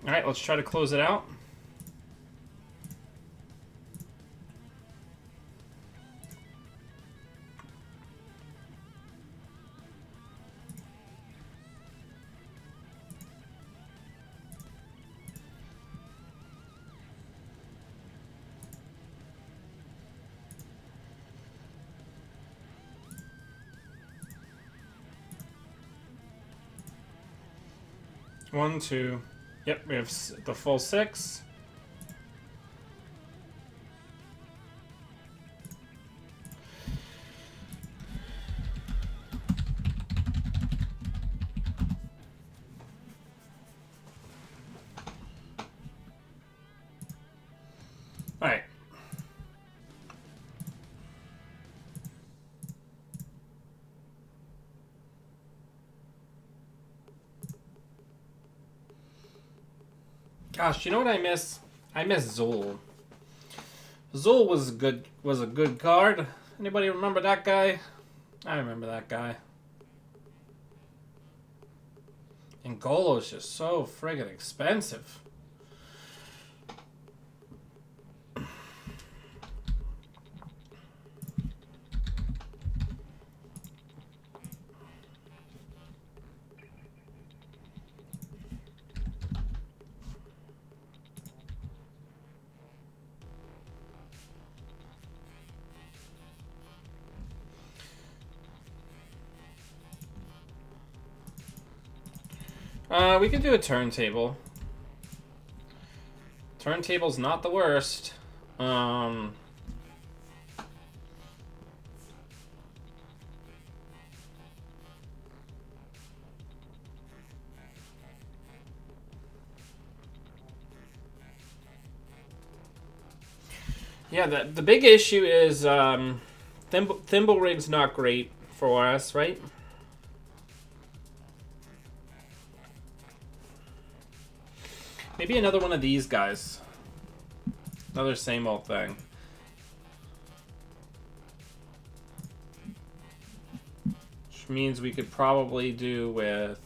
All right, let's try to close it out. One, two. Yep, we have the full 6. Gosh, you know what I miss? I miss Zul. Zul was a good card. Anybody remember that guy? I remember that guy. And Golo's just so friggin' expensive. We could do a turntable. Turntable's not the worst. Yeah, the big issue is Thimble Rig's not great for us, right? Maybe another one of these guys. Another same old thing. Which means we could probably do with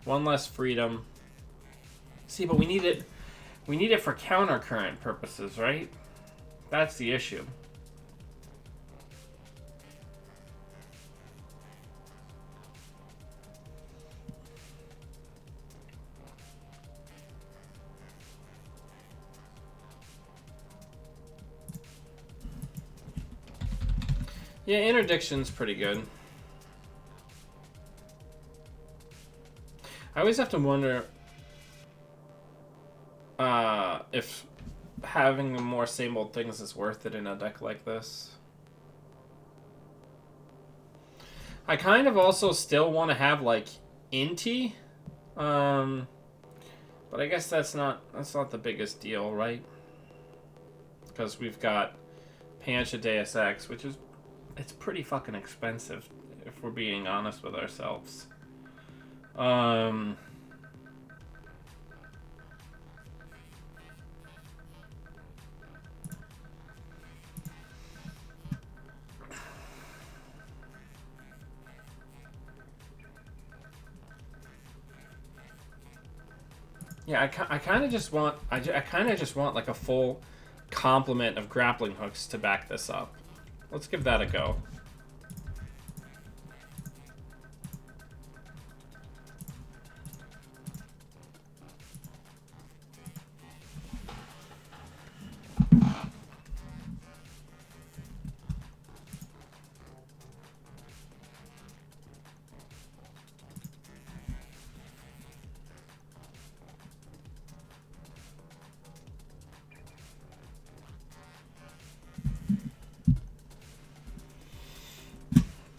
one less freedom. See, but we need it. We need it for countercurrent purposes, right? That's the issue. Yeah, interdiction's pretty good. I always have to wonder if having more same old things is worth it in a deck like this. I kind of also still want to have like Inti, but I guess that's not the biggest deal, right? Because we've got Pancha Deus Ex, which is it's pretty fucking expensive if we're being honest with ourselves. Yeah, I kind of just want I kind of just want like a full complement of grappling hooks to back this up. Let's give that a go.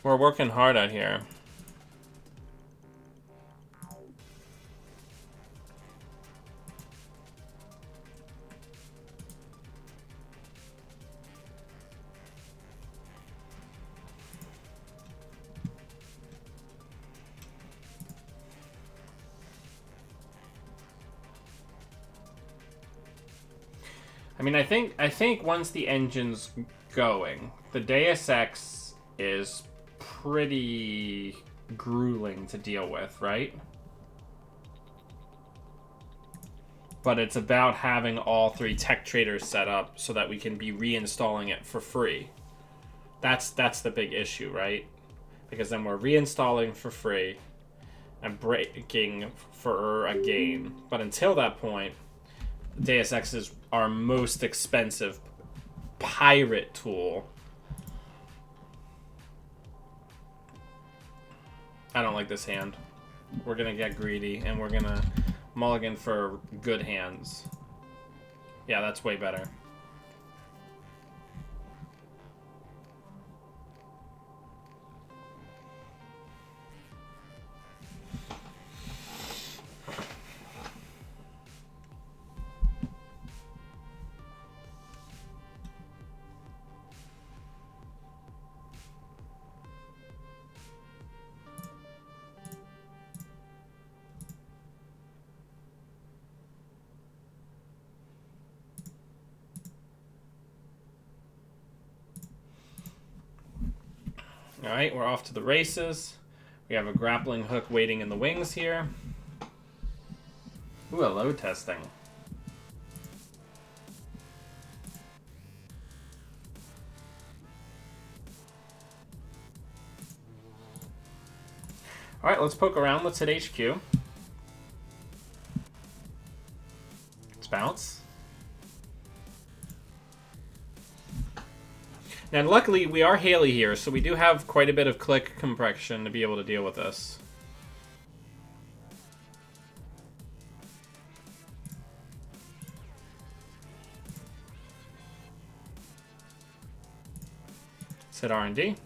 We're working hard out here. I mean, I think once the engine's going, the Deus Ex is pretty grueling to deal with, right? But it's about having all three tech traders set up so that we can be reinstalling it for free. That's the big issue, right? Because then we're reinstalling for free and breaking for a gain. But until that point, Deus Ex is our most expensive pirate tool. I don't like this hand. We're gonna get greedy and we're gonna mulligan for good hands. Yeah, that's way better. Alright, we're off to the races. We have a grappling hook waiting in the wings here. Ooh, a load testing. Alright, let's poke around. Let's hit HQ. Let's bounce. Now, luckily, we are Haley here, so we do have quite a bit of click compression to be able to deal with this. Let's hit R&D.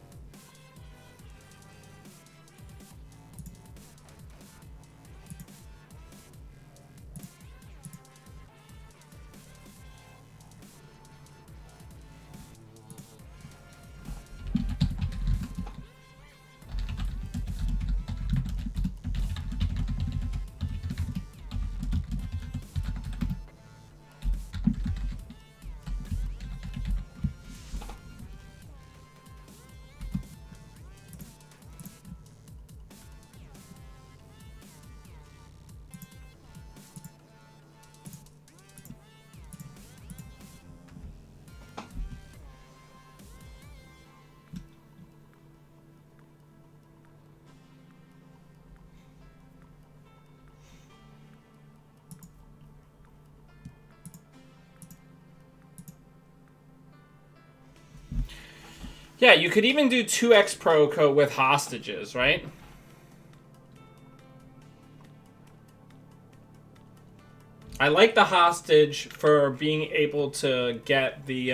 Yeah, you could even do 2x Proco with hostages, right? I like the hostage for being able to get the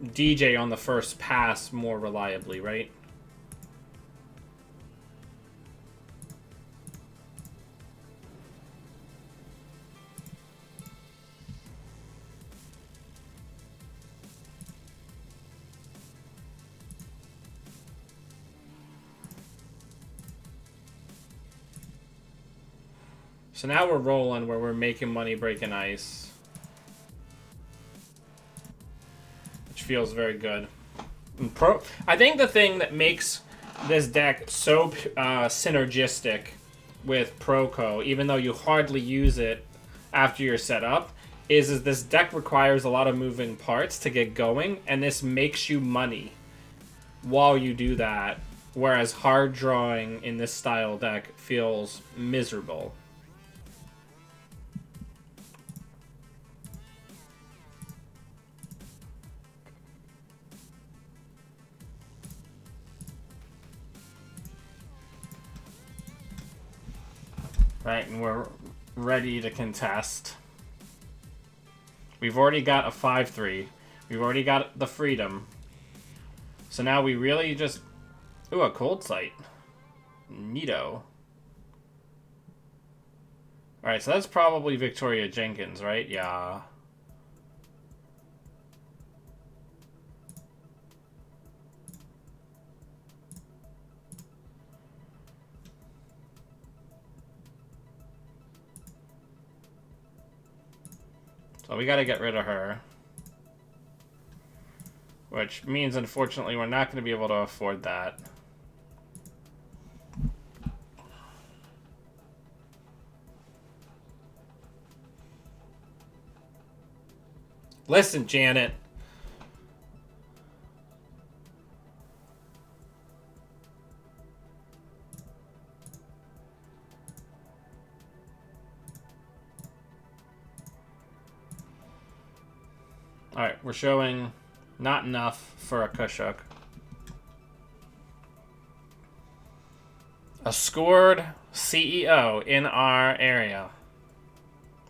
DJ on the first pass more reliably, right? So now we're rolling where we're making money breaking ice. Which feels very good. I think the thing that makes this deck so synergistic with Proco, even though you hardly use it after you're set up, is this deck requires a lot of moving parts to get going, and this makes you money while you do that, whereas hard drawing in this style deck feels miserable. Right, and we're ready to contest. We've already got a 5-3. We've already got the freedom. So now we really just... Ooh, a cold sight. Neato. Alright, so that's probably Victoria Jenkins, right? Yeah. So we gotta get rid of her. Which means, unfortunately, we're not going to be able to afford that. Listen, Janet. Alright, we're showing not enough for a Kushuk. A scored CEO in our area.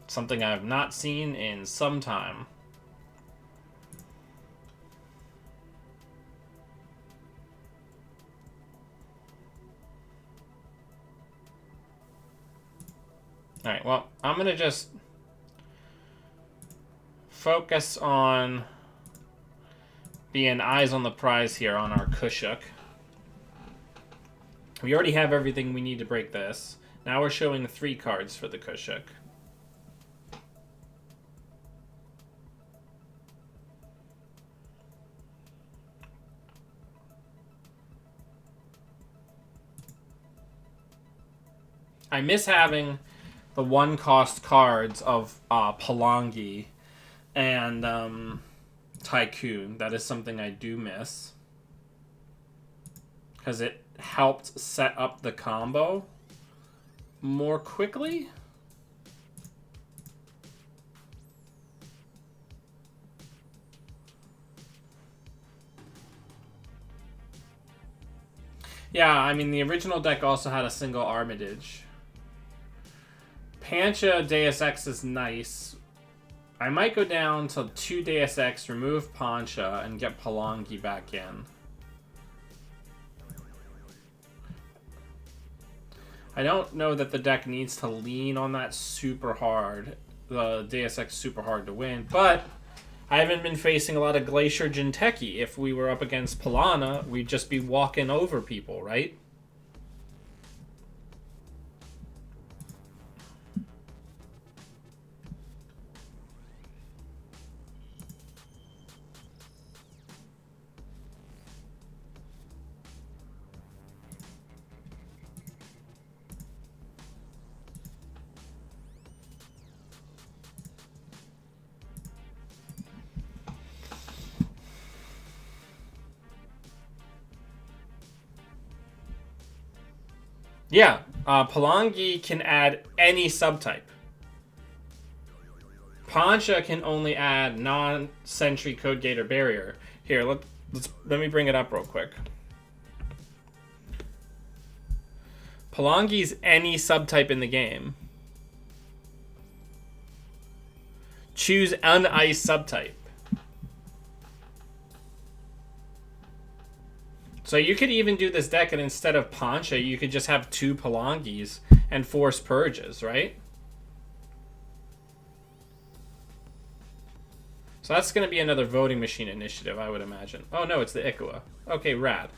Something I have not seen in some time. Alright, well, I'm going to just focus on being eyes on the prize here on our Kushuk. We already have everything we need to break this. Now we're showing 3 cards for the Kushuk. I miss having the one-cost cards of Palangi and Tycoon. That is something I do miss. Because it helped set up the combo more quickly. Yeah, I mean, the original deck also had a single Armitage. Pancha Deus Ex is nice. I might go down to 2 Deus Ex, remove Pancha, and get Palangi back in. I don't know that the deck needs to lean on that super hard. The Deus Ex super hard to win, but I haven't been facing a lot of Glacier Jinteki. If we were up against Pilana, we'd just be walking over people, right? Yeah, Palangi can add any subtype. Pancha can only add non-sentry, code gate, or barrier. Here, let me bring it up real quick. Palangi's any subtype in the game. Choose an ice subtype. So you could even do this deck, and instead of Pancha, you could just have 2 Palangis and force purges, right? So that's going to be another voting machine initiative, I would imagine. Oh no, it's the Ikua. Okay, rad.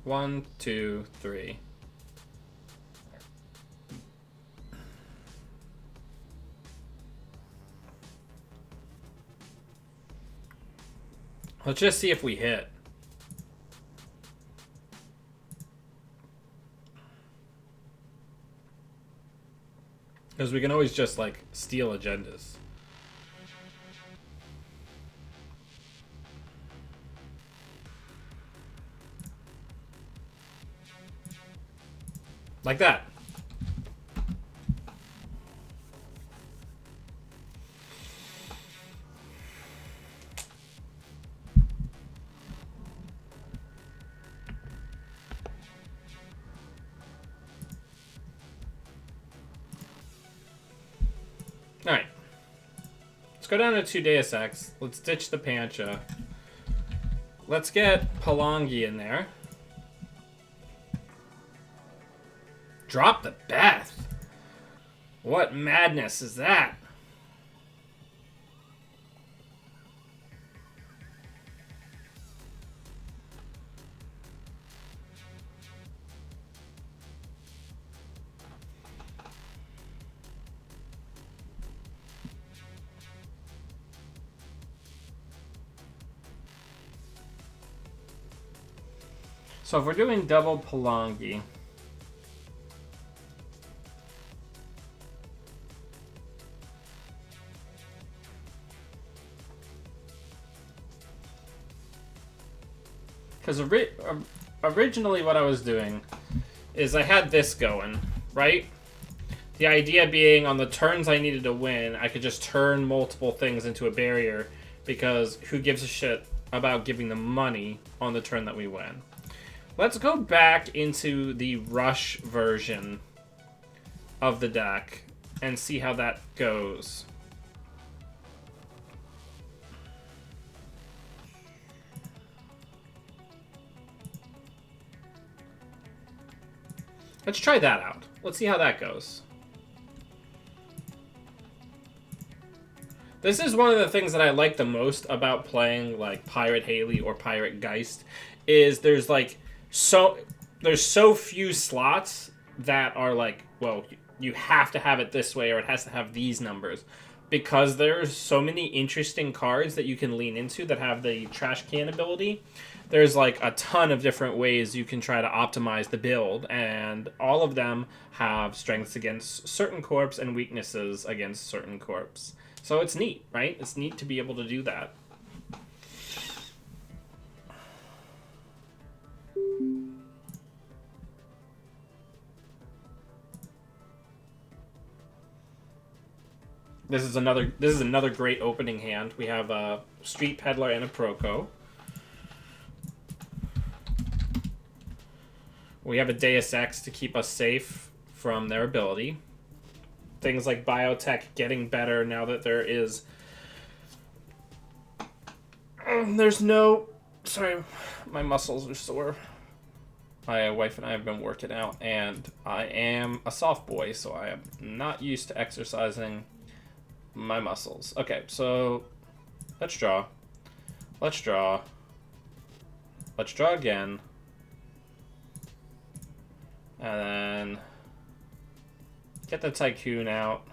One, two, three. Let's just see if we hit. Because we can always just, like, steal agendas. Like that. Alright. Let's go down to 2 Deus Ex. Let's ditch the Pancha. Let's get Palangi in there. Drop the Beth. What madness is that? So if we're doing double Palangi, because originally what I was doing is I had this going, right? The idea being on the turns I needed to win, I could just turn multiple things into a barrier because who gives a shit about giving them money on the turn that we win. Let's go back into the Rush version of the deck and see how that goes. Let's try that out. Let's see how that goes. This is one of the things that I like the most about playing like Pirate Haley or Pirate Geist is there's so few slots that are like, well, you have to have it this way or it has to have these numbers. because there's so many interesting cards that you can lean into that have the trash can ability, there's like a ton of different ways you can try to optimize the build, and all of them have strengths against certain corps and weaknesses against certain corps. So it's neat, right? It's neat to be able to do that. This is another great opening hand. We have a Street Peddler and a Proco. We have a Deus Ex to keep us safe from their ability. Things like Biotech getting better now that there is... there's no... Sorry, my muscles are sore. My wife and I have been working out, and I am a soft boy, so I am not used to exercising my muscles. Okay, so let's draw. Let's draw. Let's draw again. And then get the Tycoon out.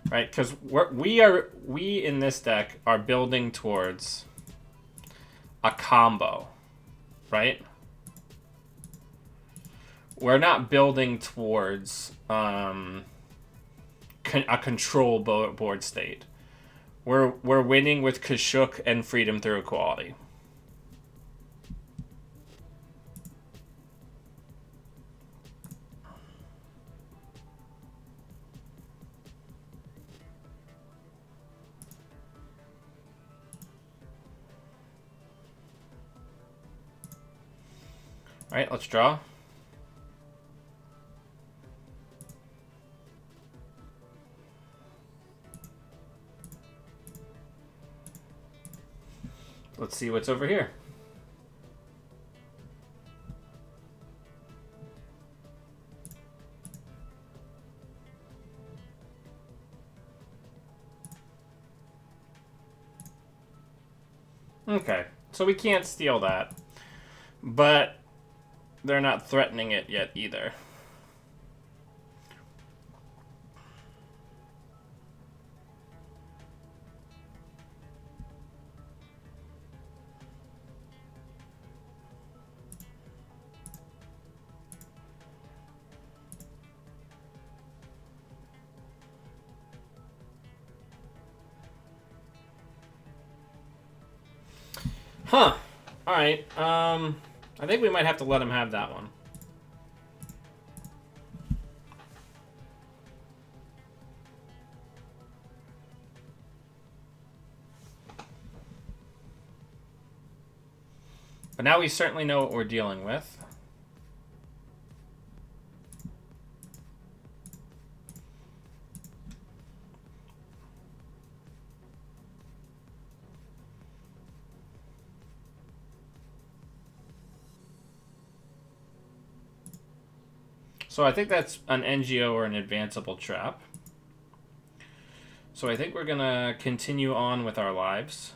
Right, because we in this deck are building towards a combo, right? We're not building towards a control board state. We're winning with Kashuk and Freedom Through Equality. All right, let's draw. Let's see what's over here. Okay, so we can't steal that, but they're not threatening it yet either. Huh. Alright, I think we might have to let him have that one. But now we certainly know what we're dealing with. So I think that's an NGO or an advanceable trap. So I think we're going to continue on with our lives.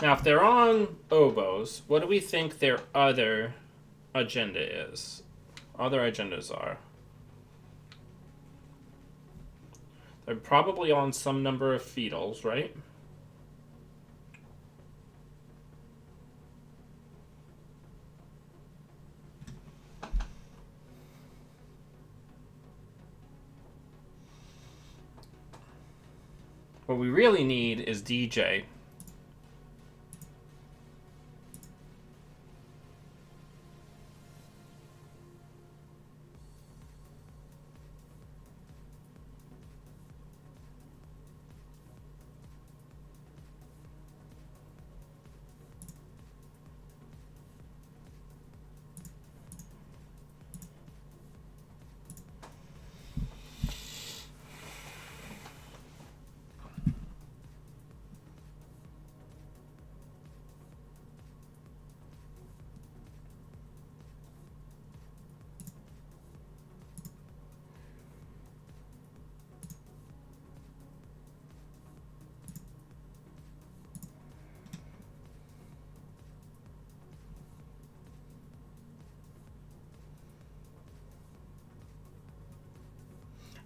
Now, if they're on oboes, what do we think their other agenda is? Other agendas are. They're probably on some number of feudals, right? What we really need is DJ.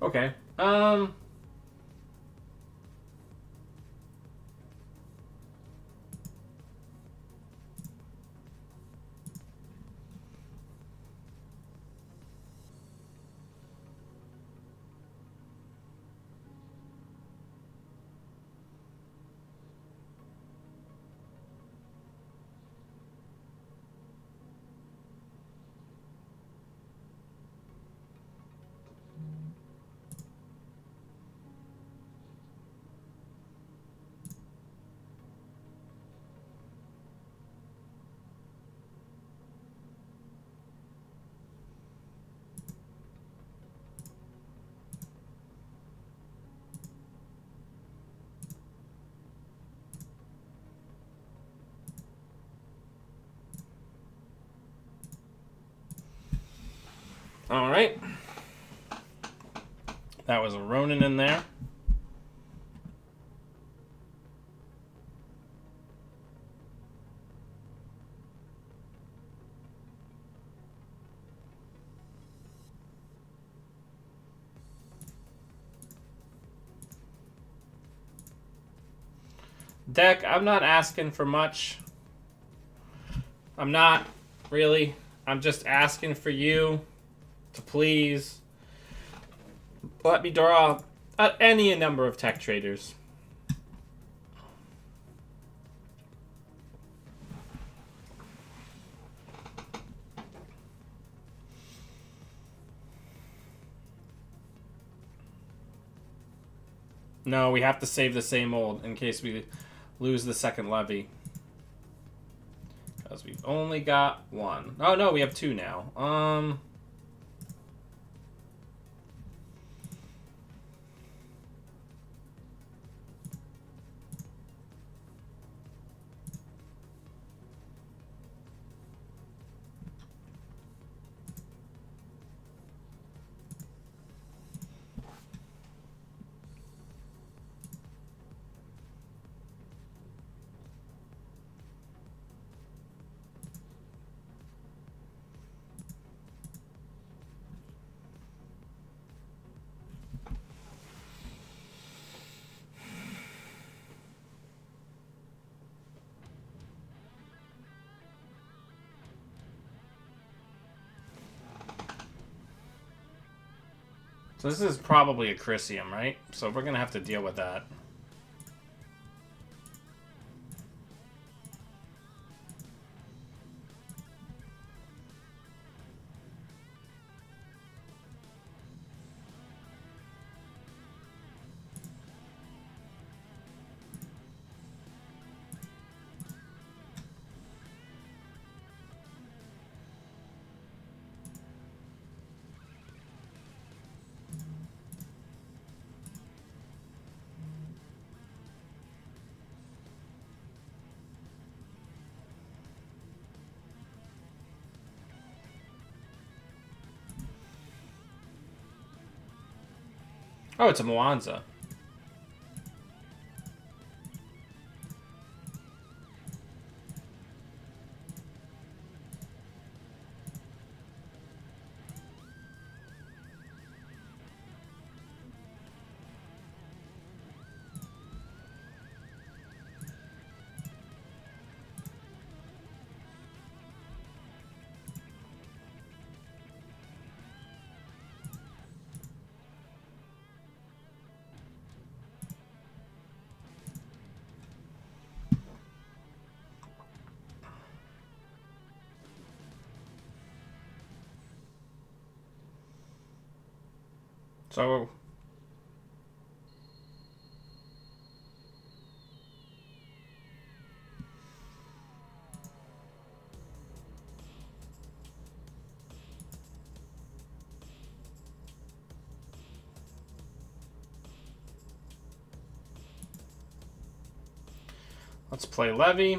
Okay. All right. That was a Ronin in there. Deck, I'm not asking for much. I'm not, really. I'm just asking for you to please let me draw any number of tech traders. No, we have to save the same old in case we lose the second levy. Because we've only got one. Oh, no, we have two now. So this is probably a Chrysium, right? So we're going to have to deal with that. Oh, it's a Mwanza. So let's play Levy.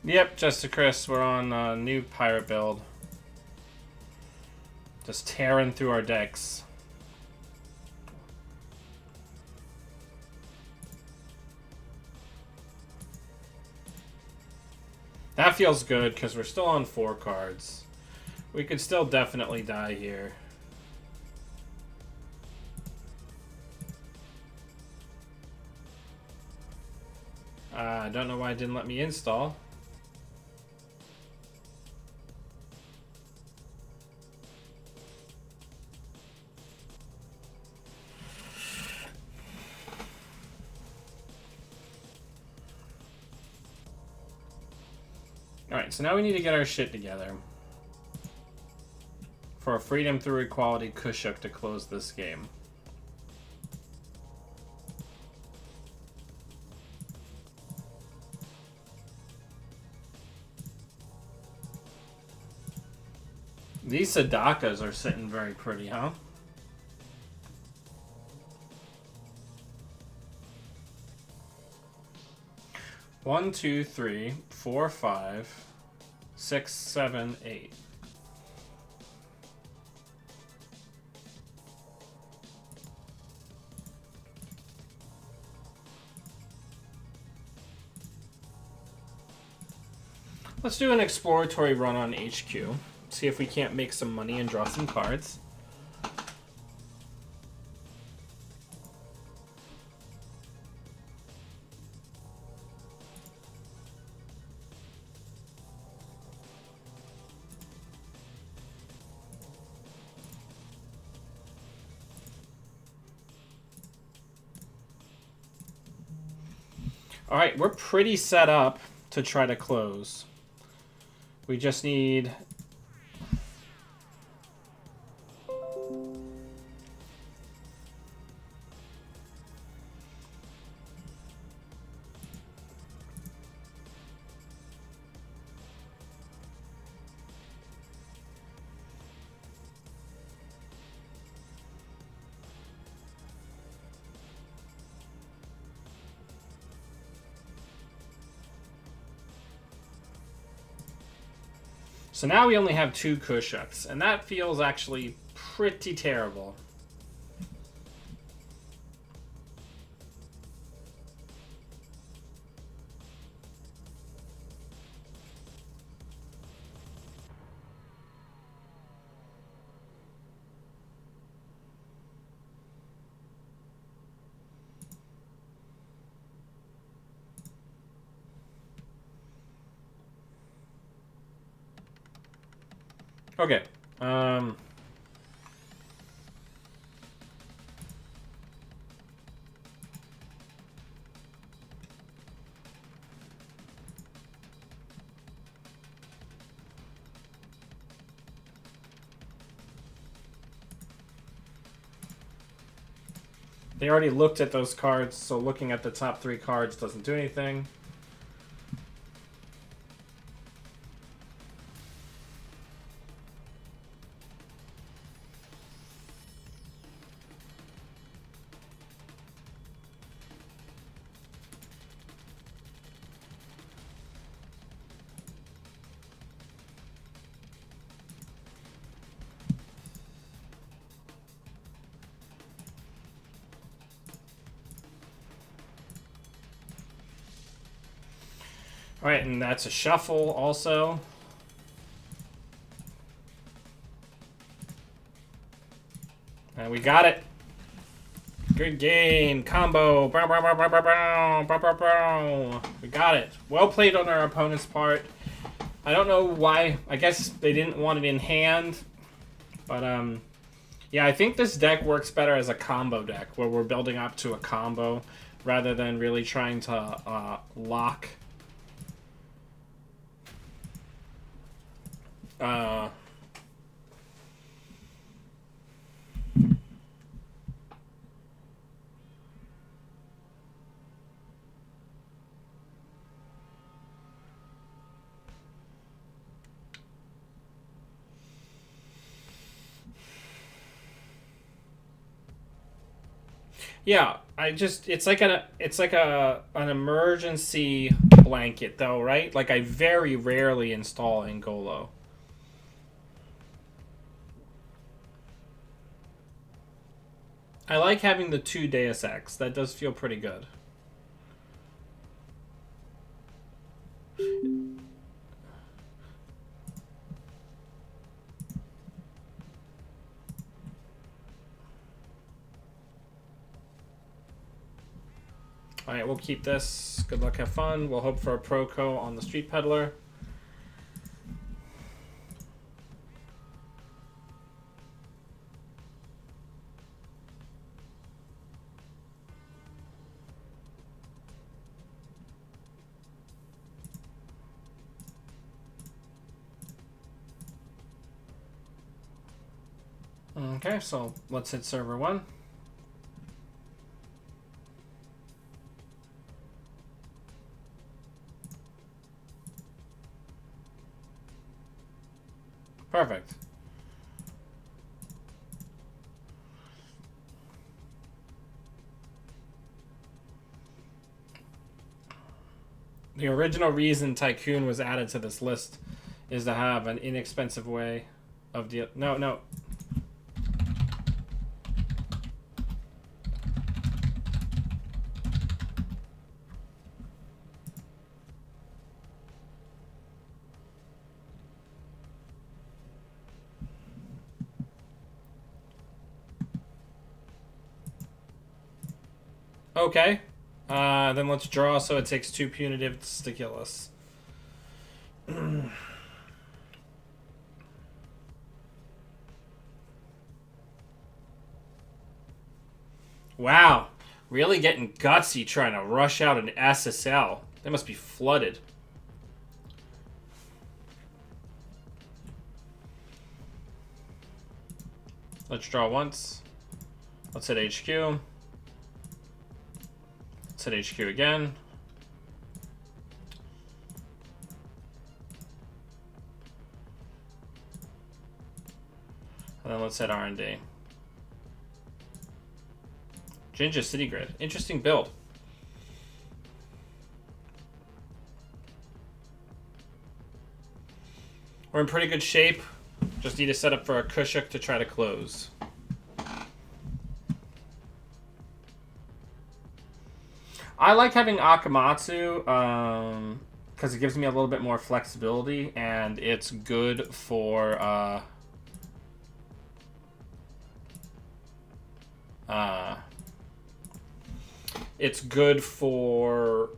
Yep, just to Chris, we're on a new pirate build. Just tearing through our decks. That feels good, because we're still on 4 cards. We could still definitely die here. I don't know why it didn't let me install. Alright, so now we need to get our shit together for a Freedom Through Equality Kushuk to close this game. These Sadakas are sitting very pretty, huh? One, two, three, 4, 5, 6, 7, 8. Let's do an exploratory run on HQ. See if we can't make some money and draw some cards. Alright, we're pretty set up to try to close. We just need... So now we only have 2 Kushuks, and that feels actually pretty terrible. Okay. They already looked at those cards, so looking at the top 3 cards doesn't do anything. Alright, and that's a shuffle also. And we got it. Good game. Combo. We got it. Well played on our opponent's part. I don't know why. I guess they didn't want it in hand. But, yeah, I think this deck works better as a combo deck, where we're building up to a combo rather than really trying to lock... Yeah, it's like an emergency blanket, though, right? Like, I very rarely install Angolo. I like having the 2 Deus Ex. That does feel pretty good. Alright, we'll keep this. Good luck, have fun. We'll hope for a Proco on the Street Peddler. Okay, so let's hit server 1. Perfect. The original reason Tycoon was added to this list is to have an inexpensive way of deal. No. Okay. Then let's draw so it takes 2 punitive to kill us. Wow. Really getting gutsy trying to rush out an SSL. They must be flooded. Let's draw once. Let's hit HQ. Let's hit HQ again. And then let's hit R&D. Jinja City Grid. Interesting build. We're in pretty good shape. Just need to set up for a Kushuk to try to close. I like having Akamatsu because it gives me a little bit more flexibility, and it's good for it's good for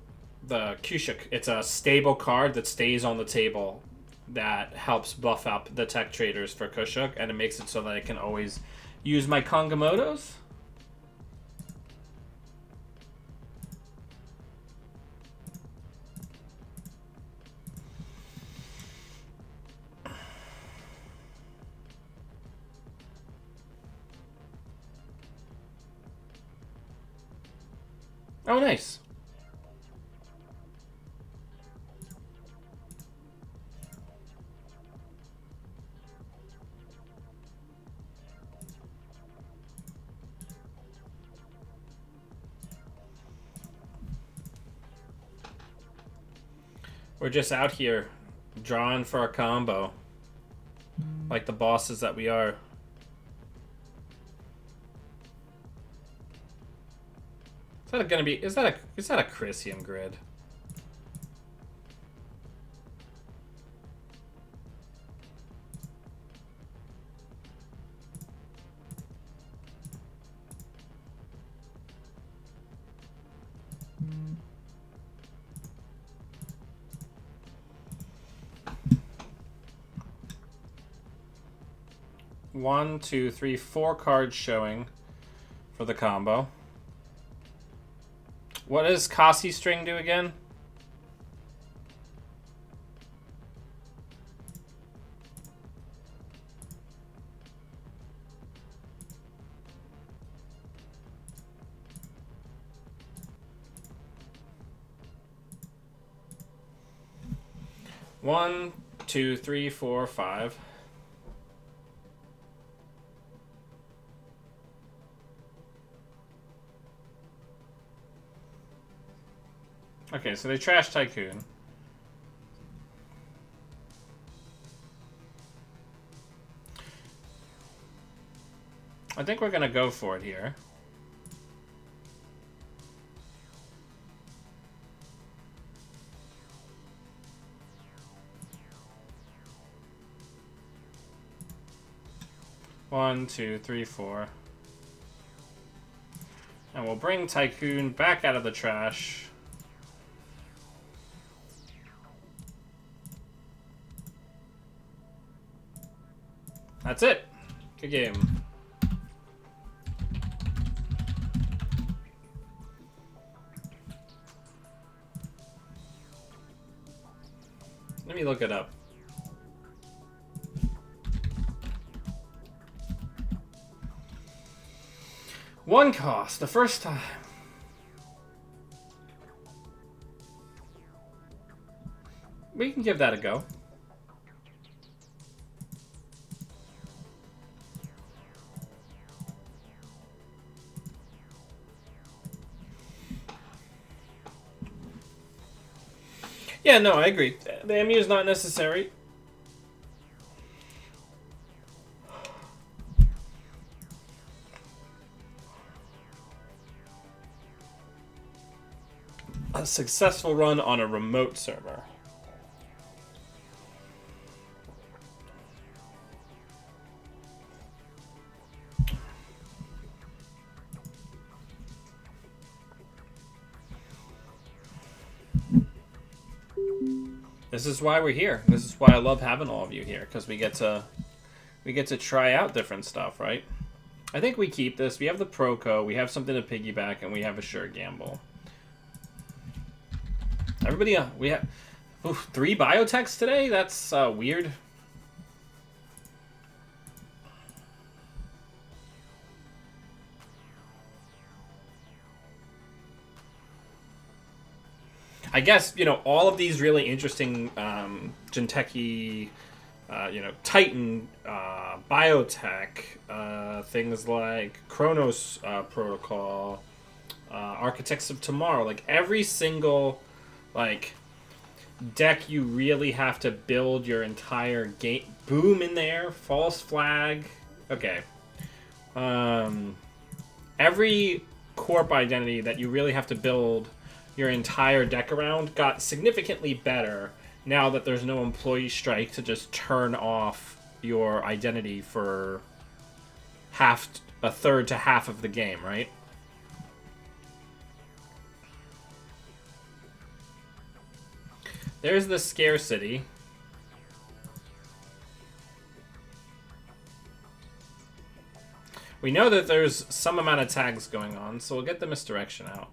the Kushuk. It's a stable card that stays on the table that helps buff up the tech traders for Kushuk, and it makes it so that I can always use my Kongamotos. Oh, nice. We're just out here drawing for a combo. Like the bosses that we are. Is that gonna be is that a Chrysium grid? One, two, three, 4 cards showing for the combo. What does Kasi String do again? One, two, three, four, 5. Okay, so they trashed Tycoon. I think we're gonna go for it here. One, two, three, four. And we'll bring Tycoon back out of the trash. That's it. Good game. Let me look it up. One cost, the first time. We can give that a go. Yeah, no, I agree. The MU is not necessary. A successful run on a remote server. This is why we're here. This is why I love having all of you here, because we get to try out different stuff, right? I think we keep this. We have the Proco, we have something to piggyback, and we have a sure gamble. Everybody, we have 3 biotechs today? That's weird. I guess, you know, all of these really interesting Jinteki, you know, Titan, biotech, things like Chronos Protocol, Architects of Tomorrow, like every single, like, deck you really have to build your entire game. Boom in there, False Flag. Okay. Every corp identity that you really have to build your entire deck around got significantly better now that there's no employee strike to just turn off your identity for a third to half of the game, right? There's the scarcity. We know that there's some amount of tags going on, so we'll get the misdirection out.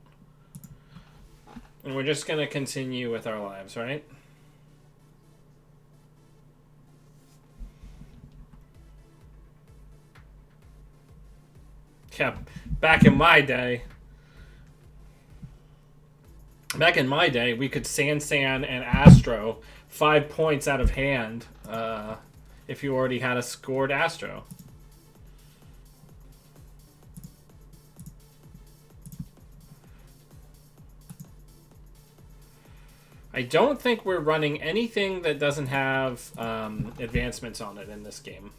And we're just going to continue with our lives, right? Yeah, back in my day, we could Sansan and Astro 5 points out of hand if you already had a scored Astro. I don't think we're running anything that doesn't have advancements on it in this game.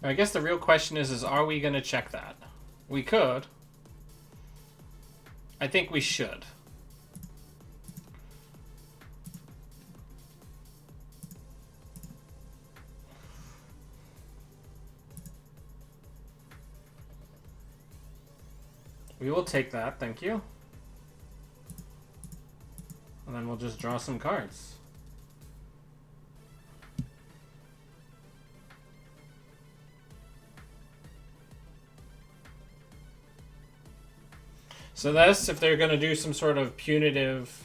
I guess the real question is are we going to check that? We could. I think we should. We will take that, thank you. And then we'll just draw some cards. So that's if they're going to do some sort of punitive...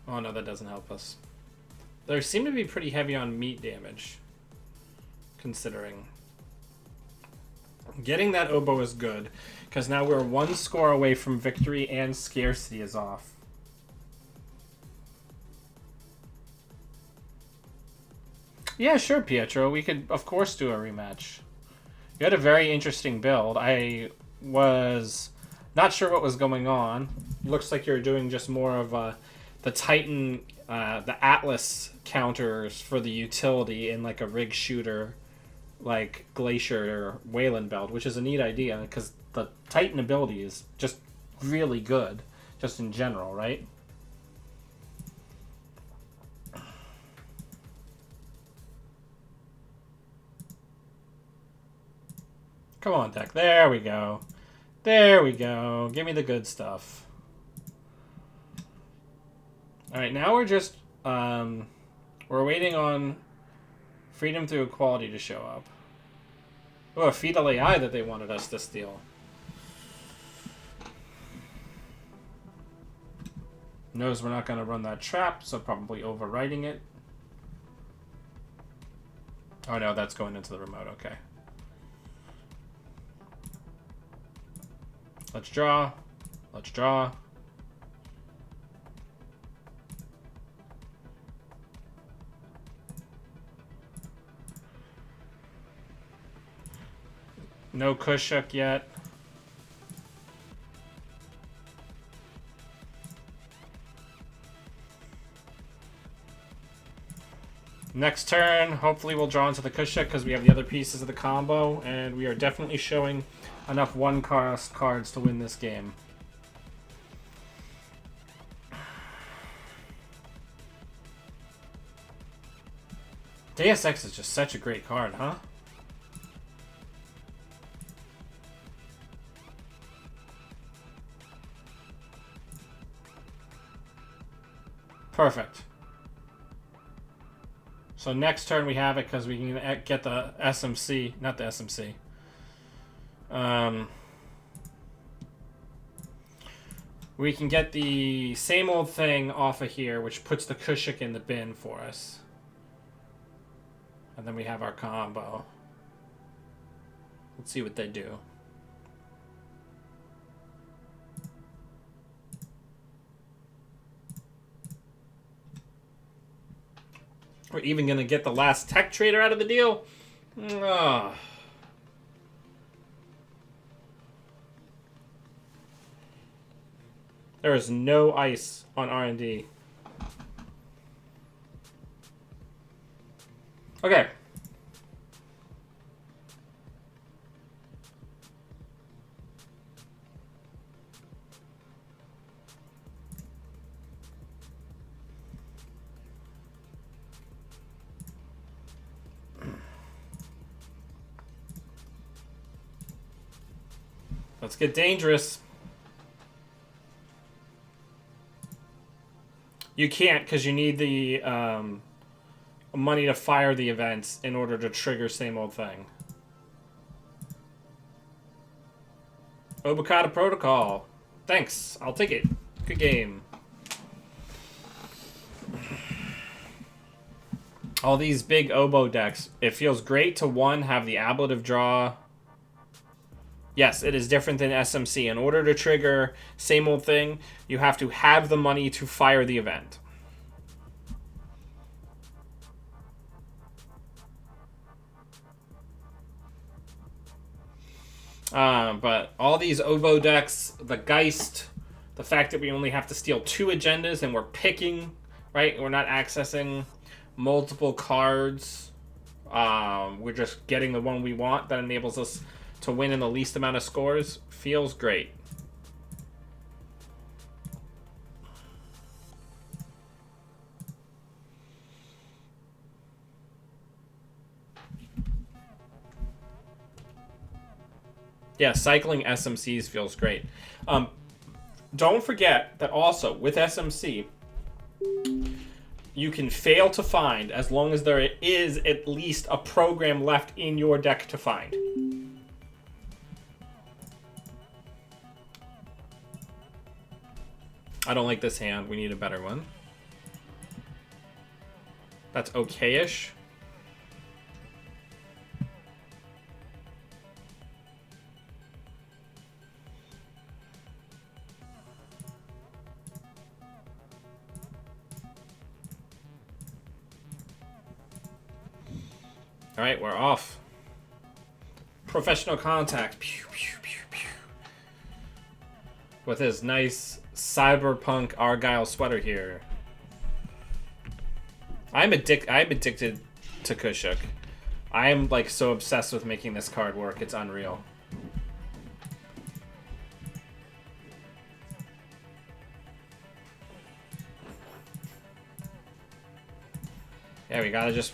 Oh no, that doesn't help us. They seem to be pretty heavy on meat damage, considering. Getting that oboe is good, because now we're 1 score away from victory and scarcity is off. Yeah, sure, Pietro. We could, of course, do a rematch. You had a very interesting build. I was not sure what was going on. Looks like you're doing just more of the Titan, the Atlas counters for the utility in like a rig shooter, like Glacier or Wayland build, which is a neat idea because the Titan ability is just really good, just in general, right? Come on, deck. There we go. There we go. Give me the good stuff. Alright, now we're just... we're waiting on Freedom Through Equality to show up. Oh, a Fetal AI that they wanted us to steal. Knows we're not going to run that trap, so probably overwriting it. Oh no, that's going into the remote. Okay. Let's draw. Let's draw. No Kushuk yet. Next turn, hopefully we'll draw into the Kushuk because we have the other pieces of the combo, and we are definitely showing enough one-cost cards to win this game. Deus Ex is just such a great card, huh? Perfect. So next turn we have it because we can get the SMC, not the SMC. We can get the same old thing off of here, which puts the Kushuk in the bin for us. And then we have our combo. Let's see what they do. We're even going to get the last tech trader out of the deal. Oh. There is no ice on R&D. Okay. Let's get dangerous. You can't because you need the money to fire the events in order to trigger same old thing. Obokata Protocol. Thanks. I'll take it. Good game. All these big oboe decks. It feels great to, one, have the ablative draw. Yes, it is different than SMC. In order to trigger same old thing, you have to have the money to fire the event. But all these oboe decks, the Geist, the fact that we only have to steal 2 agendas and we're picking, right? We're not accessing multiple cards. We're just getting the one we want that enables us to win in the least amount of scores. Feels great. Yeah, cycling SMCs feels great. Don't forget that also with SMC, you can fail to find as long as there is at least a program left in your deck to find. I don't like this hand. We need a better one. That's okay-ish. Alright, we're off. Professional contact. Pew, pew, pew, pew. With his nice cyberpunk Argyle sweater here. I'm addicted to Kushuk. I am like so obsessed with making this card work. It's unreal. Yeah, we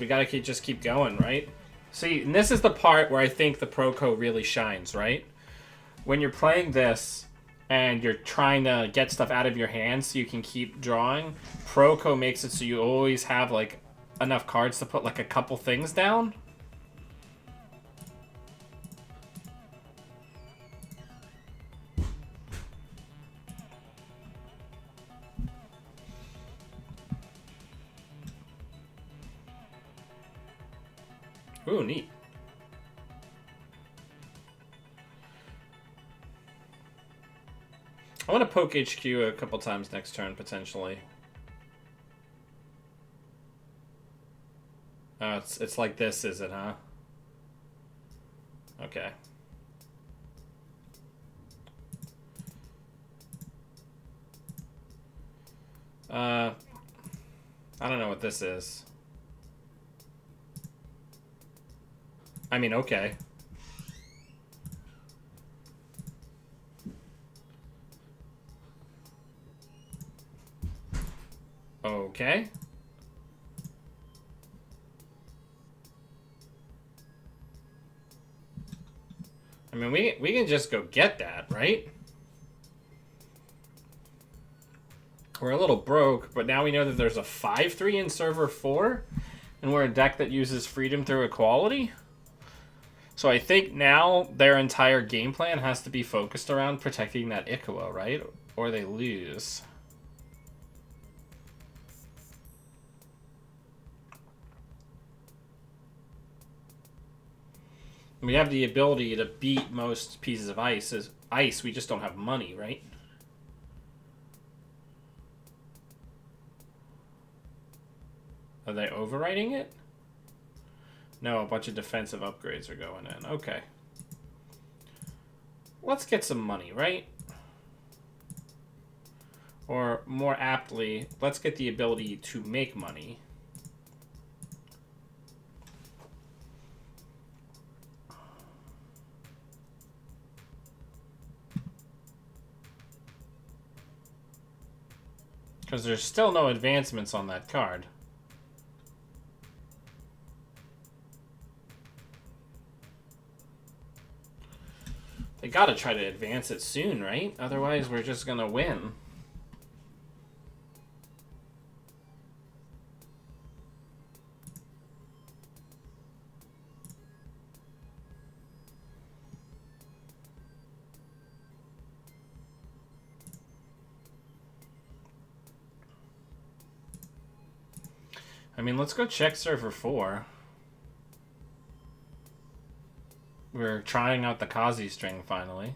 gotta keep going, right? See, and this is the part where I think the Proco really shines, right? When you're playing this and you're trying to get stuff out of your hands so you can keep drawing, Proco makes it so you always have like enough cards to put like a couple things down. Ooh, neat. I want to poke HQ a couple times next turn, potentially. Oh, it's like this, is it, huh? Okay. I don't know what this is. I mean, okay. Okay. I mean, we can just go get that, right? We're a little broke, but now we know that there's a 5/3 in server 4, and we're a deck that uses freedom through equality. So I think now their entire game plan has to be focused around protecting that Ikawa, right? Or they lose. We have the ability to beat most pieces of ice. We just don't have money, right? Are they overwriting it? No, a bunch of defensive upgrades are going in. Okay. Let's get some money, right? Or more aptly, let's get the ability to make money. Because there's still no advancements on that card. They gotta try to advance it soon, right? Otherwise, we're just gonna win. I mean, let's go check server 4. We're trying out the Kazi string finally.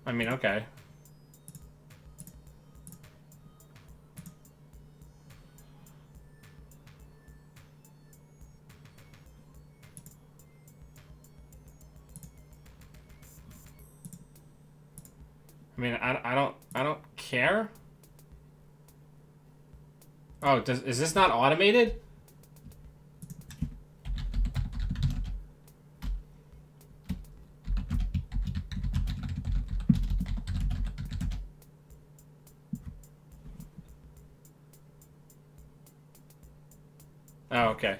I mean, okay. I mean, I don't care. Oh, is this not automated? Oh, okay.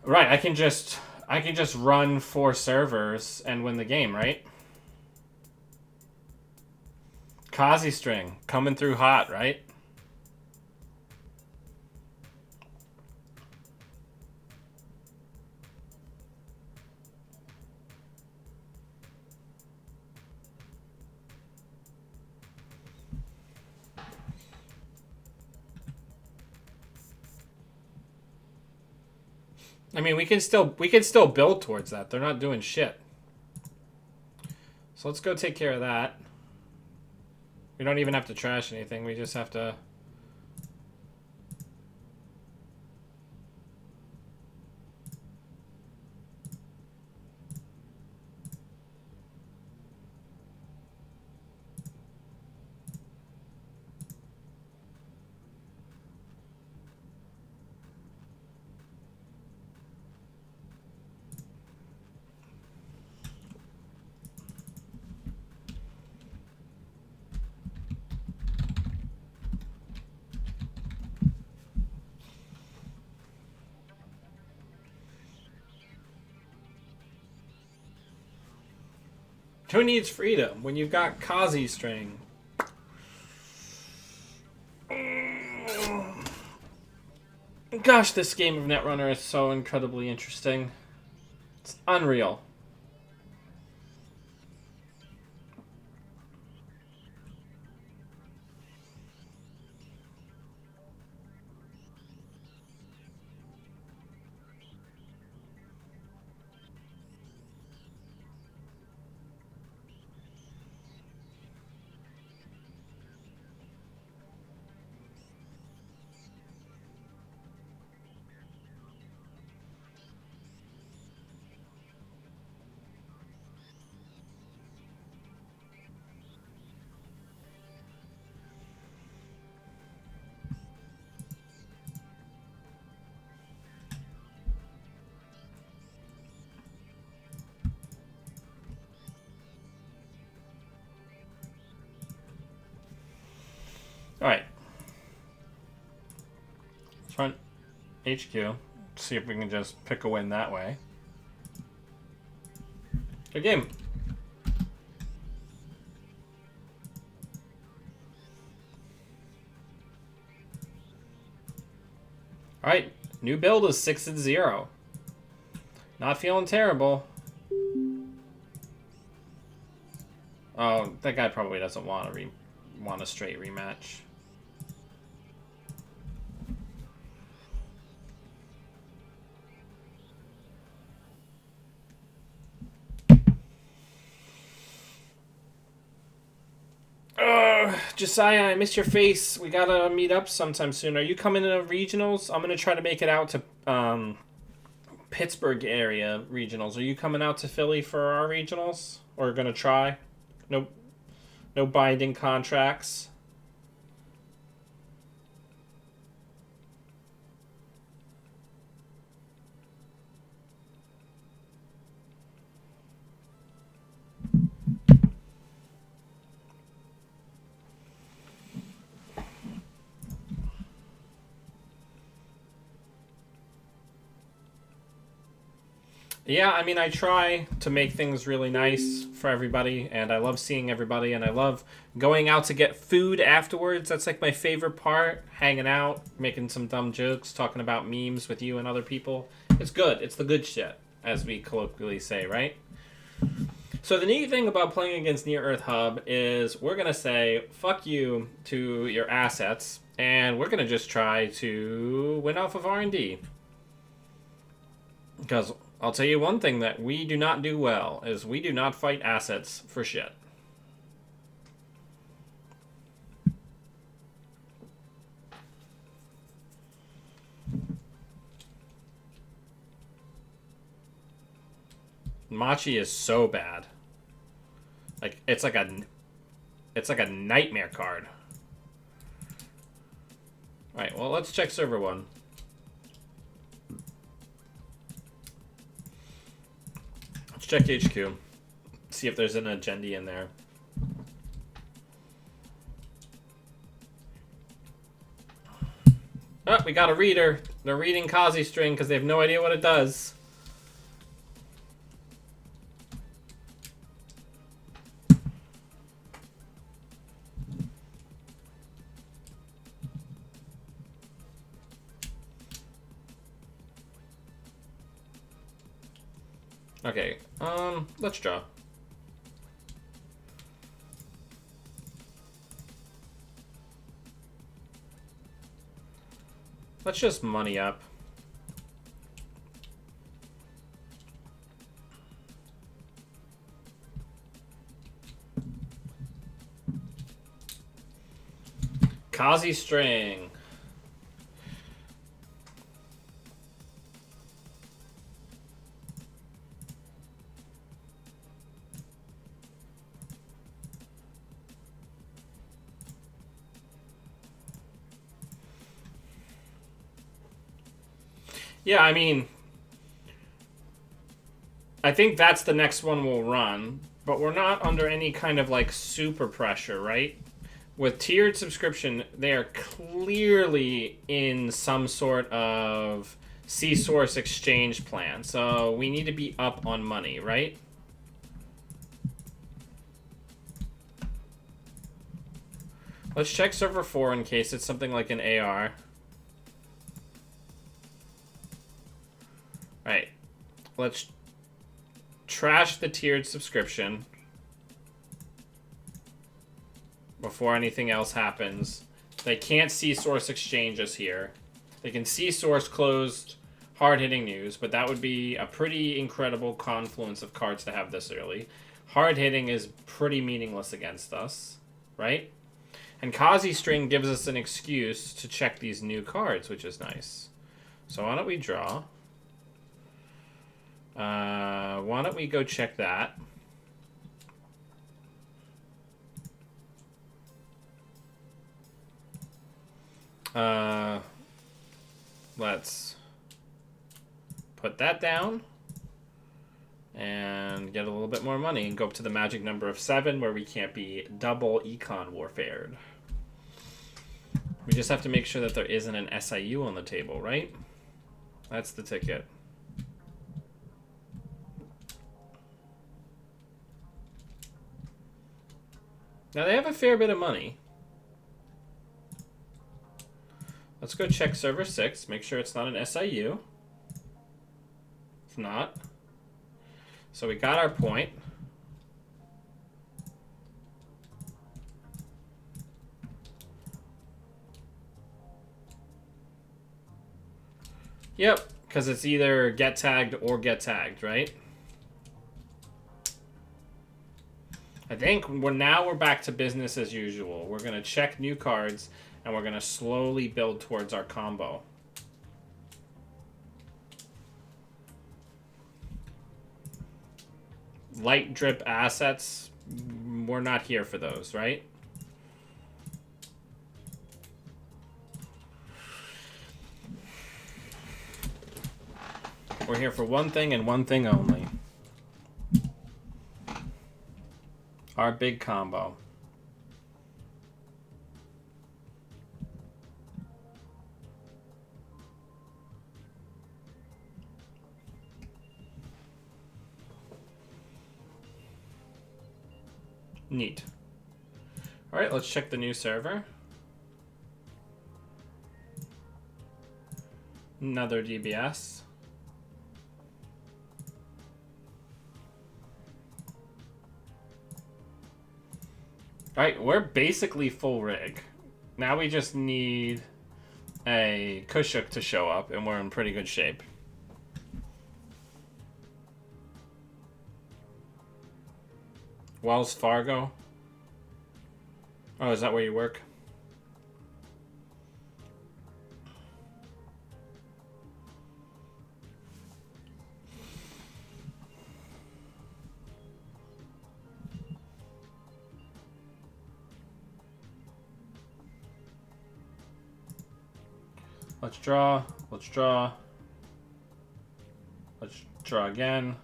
Right, I can just run 4 servers and win the game, right? Kazi string coming through hot, right? I mean, we can still build towards that. They're not doing shit. So let's go take care of that. We don't even have to trash anything. We just have to... Who needs freedom when you've got Kazi string? Gosh, this game of Netrunner is so incredibly interesting. It's unreal. Alright. Let's run HQ. See if we can just pick a win that way. Good game. Alright. New build is 6-0. Not feeling terrible. Oh, that guy probably doesn't want a straight rematch. Josiah, I missed your face. We gotta meet up sometime soon. Are you coming to regionals? I'm gonna try to make it out to Pittsburgh area regionals. Are you coming out to Philly for our regionals? Or gonna try? Nope. No binding contracts. Yeah, I mean, I try to make things really nice for everybody, and I love seeing everybody, and I love going out to get food afterwards. That's like my favorite part, hanging out, making some dumb jokes, talking about memes with you and other people. It's good. It's the good shit, as we colloquially say, right? So the neat thing about playing against Near Earth Hub is we're going to say, fuck you to your assets, and we're going to just try to win off of R&D. Because I'll tell you one thing that we do not do well, is we do not fight assets for shit. Machi is so bad. Like, it's like a nightmare card. Alright, well, let's check server 1. Let's check HQ. See if there's an agenda in there. Oh, we got a reader. They're reading Kazi string because they have no idea what it does. Okay, let's draw. Let's just money up. Kazi String. Yeah, I mean, I think that's the next one we'll run, but we're not under any kind of like super pressure, right? With tiered subscription, they are clearly in some sort of C-Source exchange plan, so we need to be up on money, right? Let's check server 4 in case it's something like an AR. Right. Let's trash the tiered subscription before anything else happens. They can't see source exchanges here. They can see source closed hard-hitting news, but that would be a pretty incredible confluence of cards to have this early. Hard-hitting is pretty meaningless against us, right? And Kazi String gives us an excuse to check these new cards, which is nice. So why don't we draw? Why don't we go check that? Let's put that down and get a little bit more money and go up to the magic number of 7 where we can't be double econ warfared. We just have to make sure that there isn't an SIU on the table, right? That's the ticket. Now they have a fair bit of money. Let's go check server 6, make sure it's not an SIU. It's not. So we got our point. Yep, because it's either get tagged or get tagged, right? I think now we're back to business as usual. We're going to check new cards, and we're going to slowly build towards our combo. Light drip assets, we're not here for those, right? We're here for one thing and one thing only. Our big combo. Neat. All right, let's check the new server. Another DBS. All right, we're basically full rig. Now we just need a Kushuk to show up, and we're in pretty good shape. Wells Fargo. Oh, is that where you work? Let's draw. Let's draw. Let's draw again.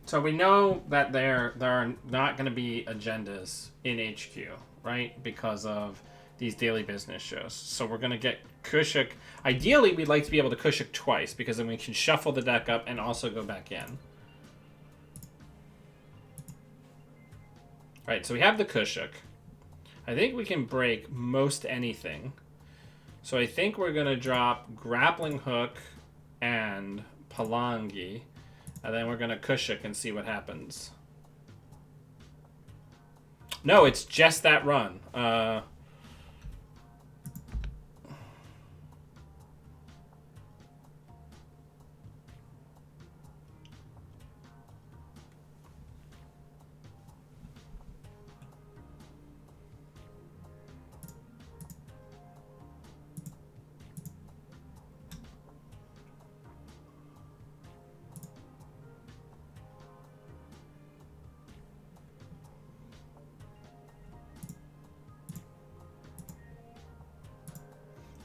So we know that there are not going to be agendas in HQ, right? Because of these daily business shows. So we're going to get Kushuk. Ideally, we'd like to be able to Kushuk twice, because then we can shuffle the deck up and also go back in. Right, so we have the Kushuk. I think we can break most anything. So I think we're going to drop Grappling Hook and Palangi. And then we're going to Kushuk and see what happens. No, it's just that run.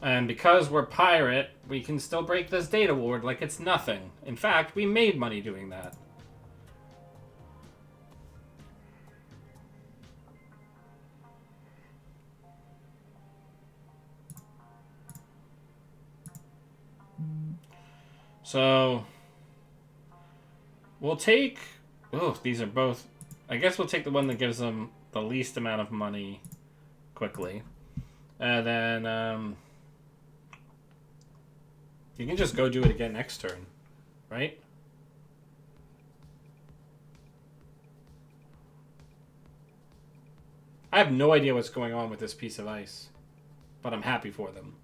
And because we're pirate, we can still break this data ward like it's nothing. In fact, we made money doing that. So we'll take... Oh, these are both... I guess we'll take the one that gives them the least amount of money quickly. And then... you can just go do it again next turn, right? I have no idea what's going on with this piece of ice, but I'm happy for them.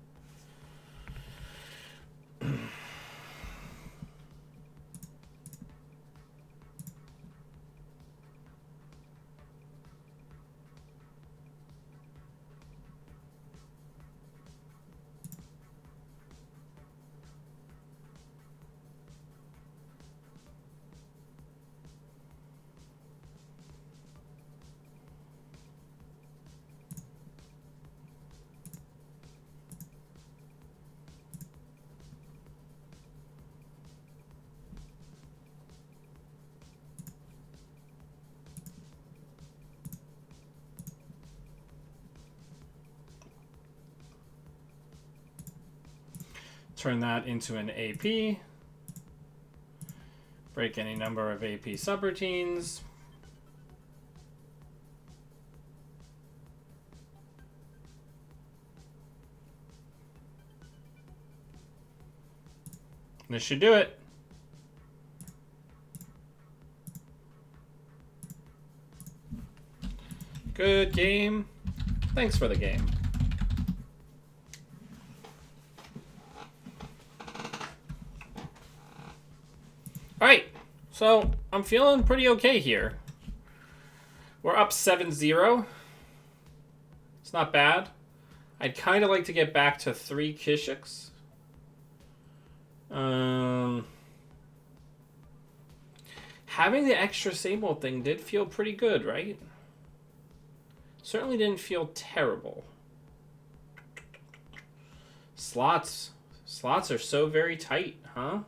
Turn that into an AP. Break any number of AP subroutines. This should do it. Good game. Thanks for the game. Alright, so I'm feeling pretty okay here. We're up 7-0. It's not bad. I'd kind of like to get back to 3 Kishiks. Having the extra Sable thing did feel pretty good, right? Certainly didn't feel terrible. Slots are so very tight, huh?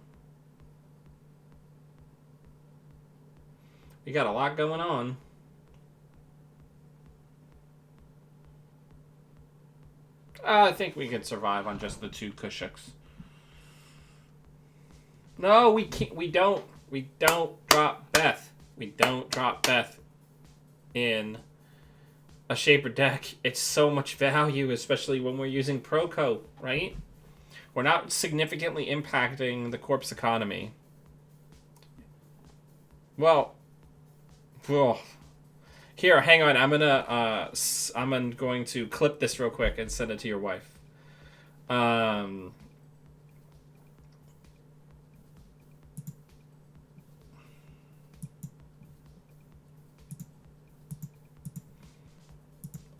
We got a lot going on. I think we can survive on just the 2 Kushiks. No, we can't. We don't drop Beth. We don't drop Beth in a Shaper deck. It's so much value, especially when we're using Proco, right? We're not significantly impacting the corpse economy. Well, here, hang on. I'm going to clip this real quick and send it to your wife.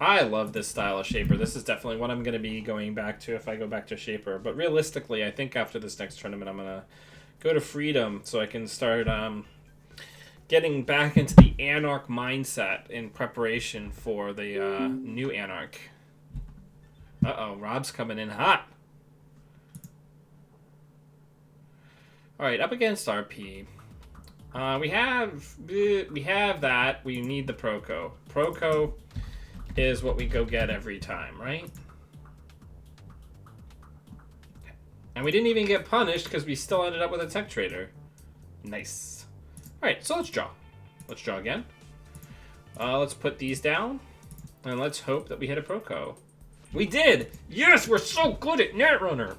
I love this style of Shaper. This is definitely what I'm going to be going back to if I go back to Shaper. But realistically, I think after this next tournament, I'm going to go to Freedom so I can start getting back into the Anarch mindset in preparation for the new Anarch. Uh-oh, Rob's coming in hot. Alright, up against RP. We have that. We need the Proco. Proco is what we go get every time, right? And we didn't even get punished because we still ended up with a Tech Trader. Nice. Alright, so let's draw. Let's draw again. Let's put these down. And let's hope that we hit a Proco. We did! Yes, we're so good at Netrunner!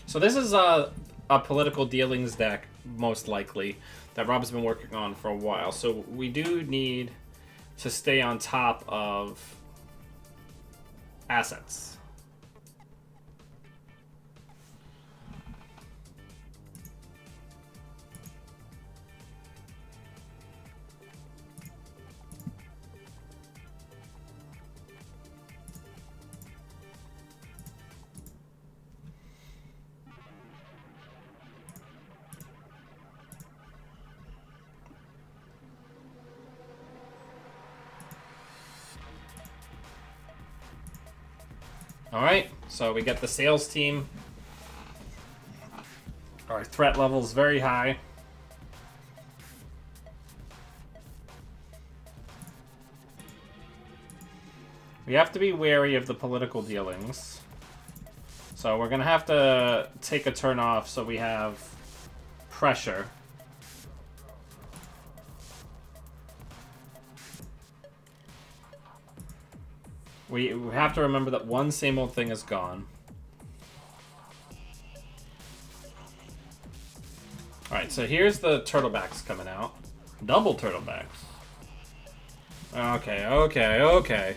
So this is a political dealings deck, most likely, that Rob's been working on for a while. So we do need to stay on top of assets. Alright, so we get the sales team. Our threat level is very high. We have to be wary of the political dealings. So we're going to have to take a turn off so we have pressure. We have to remember that one same old thing is gone. Alright, so here's the turtlebacks coming out. Double turtlebacks. Okay, okay, okay.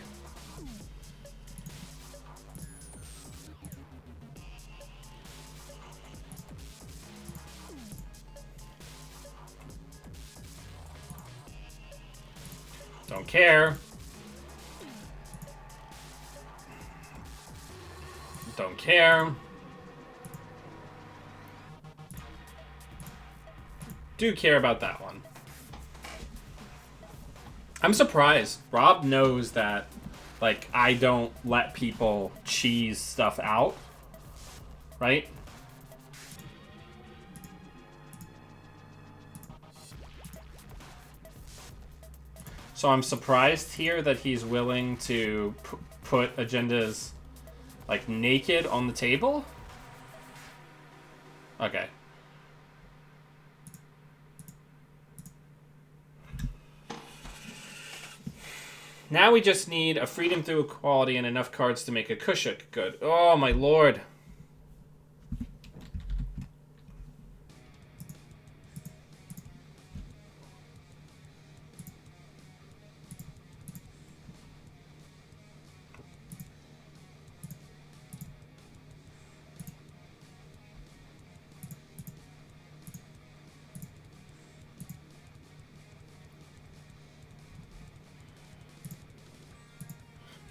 Don't care. Don't care. Do care about that one. I'm surprised. Rob knows that, like, I don't let people cheese stuff out. Right? So I'm surprised here that he's willing to put agendas, like, naked on the table? Okay. Now we just need a freedom through equality and enough cards to make a Kushik good. Oh, my lord.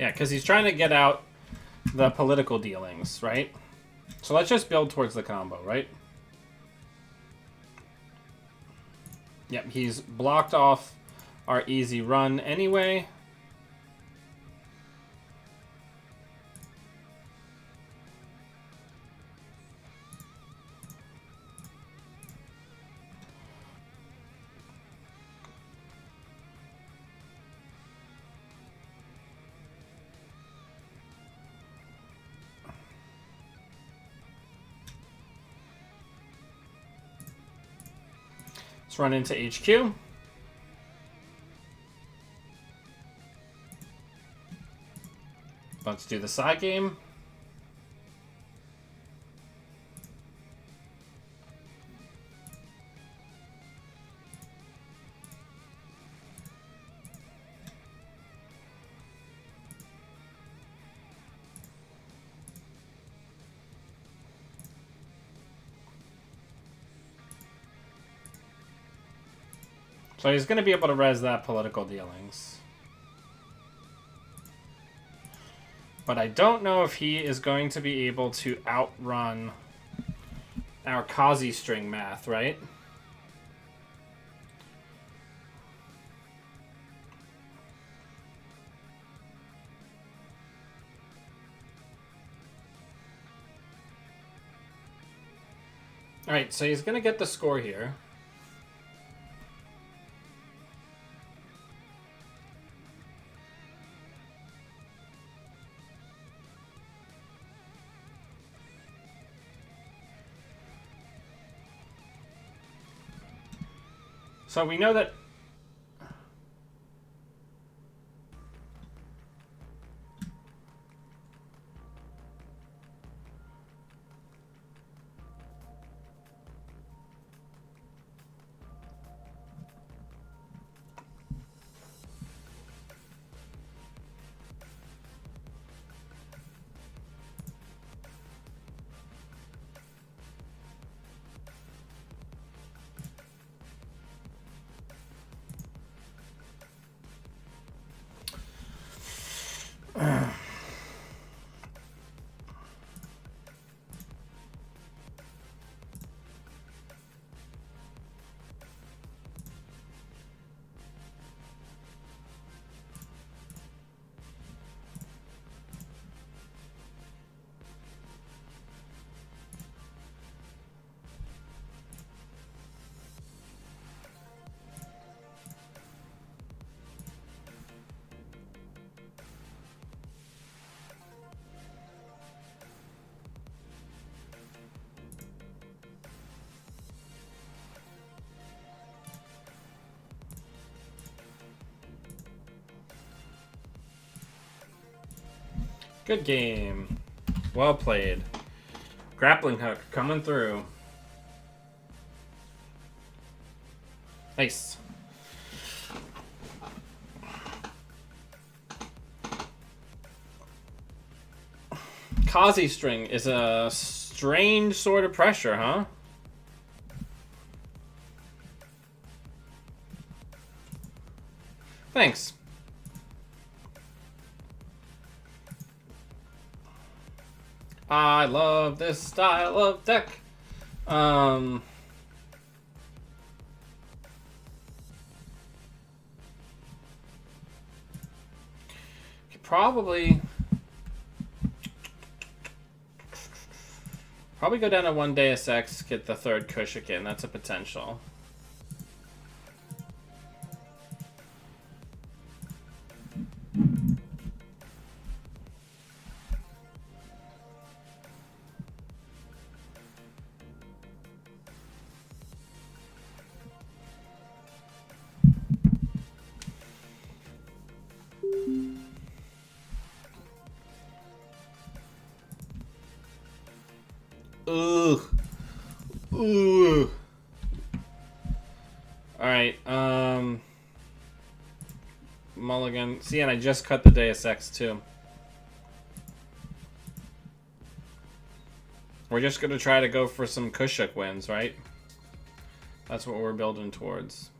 Yeah, because he's trying to get out the political dealings, right? So let's just build towards the combo, right? Yep, he's blocked off our easy run anyway. Let's run into HQ. Let's do the side game. So he's going to be able to res that political dealings. But I don't know if he is going to be able to outrun our Kazi string math, right? Alright, so he's going to get the score here. So we know that... Good game. Well played. Grappling hook coming through. Nice. Kazi string is a strange sort of pressure, huh? Thanks. I love this style of deck. Probably go down to 1 Deus Ex, get the third Kushikin. That's a potential. Ugh. Ooh. Alright, Mulligan. See, and I just cut the Deus Ex too. We're just gonna try to go for some Kushik wins, right? That's what we're building towards.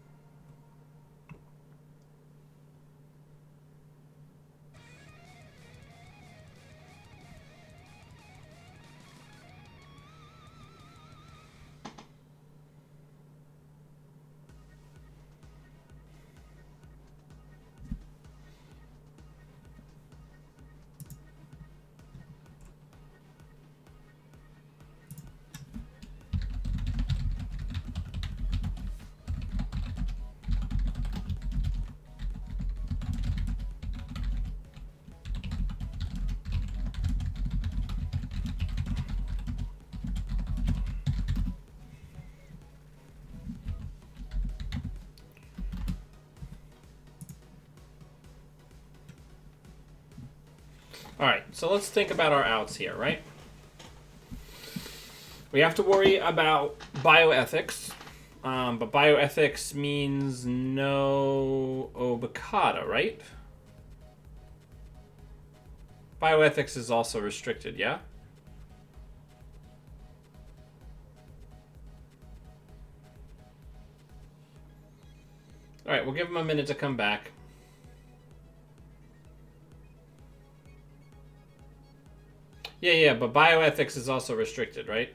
Alright, so let's think about our outs here, right? We have to worry about bioethics, but bioethics means no Obokata, right? Bioethics is also restricted, yeah? Alright, we'll give him a minute to come back. Yeah, but bioethics is also restricted, right?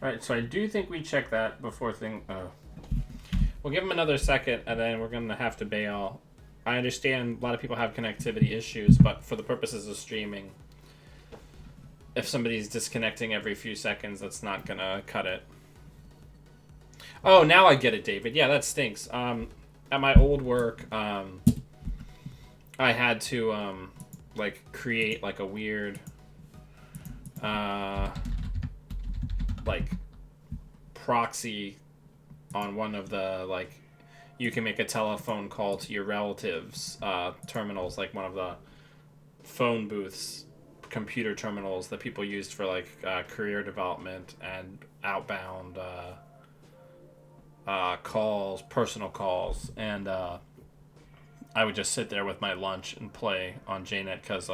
Alright, so I do think we check that before we'll give him another second, and then we're going to have to bail. I understand a lot of people have connectivity issues, but for the purposes of streaming, if somebody's disconnecting every few seconds, that's not going to cut it. Oh, now I get it, David. Yeah, that stinks. At my old work, I had to, like, create, like, a weird, like, proxy on one of the, like, you can make a telephone call to your relatives terminals, like one of the phone booths, computer terminals that people used for, like, career development and outbound calls, personal calls, and I would just sit there with my lunch and play on JNet, because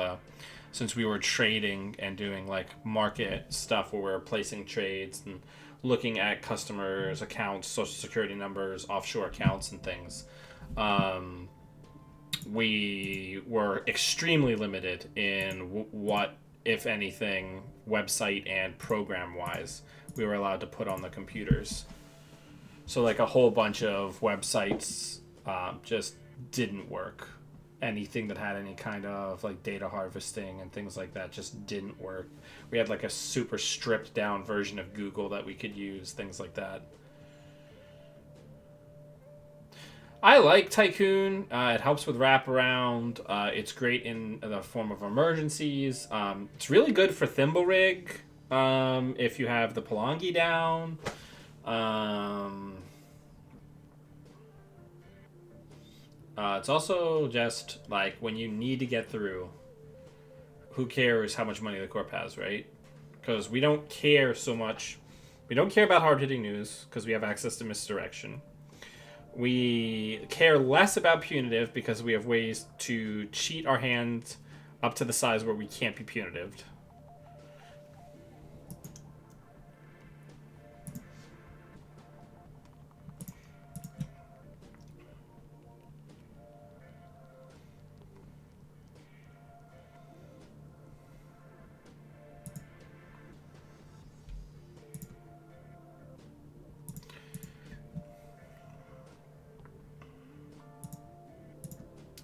since we were trading and doing, like, market stuff where we were placing trades and looking at customers' accounts, social security numbers, offshore accounts, and things, we were extremely limited in what, if anything, website and program-wise, we were allowed to put on the computers. So, like, a whole bunch of websites just didn't work. anything that had any kind of like data harvesting and things like that just didn't work. We had like a super stripped down version of Google that we could use, things like that. I like Tycoon. It helps with wraparound. It's great in the form of emergencies. It's really good for Thimble Rig if you have the Palangi down. It's also just like when you need to get through, who cares how much money the Corp has, right? Because we don't care so much. We don't care about hard hitting news because we have access to misdirection. We care less about punitive because we have ways to cheat our hand up to the size where we can't be punitive.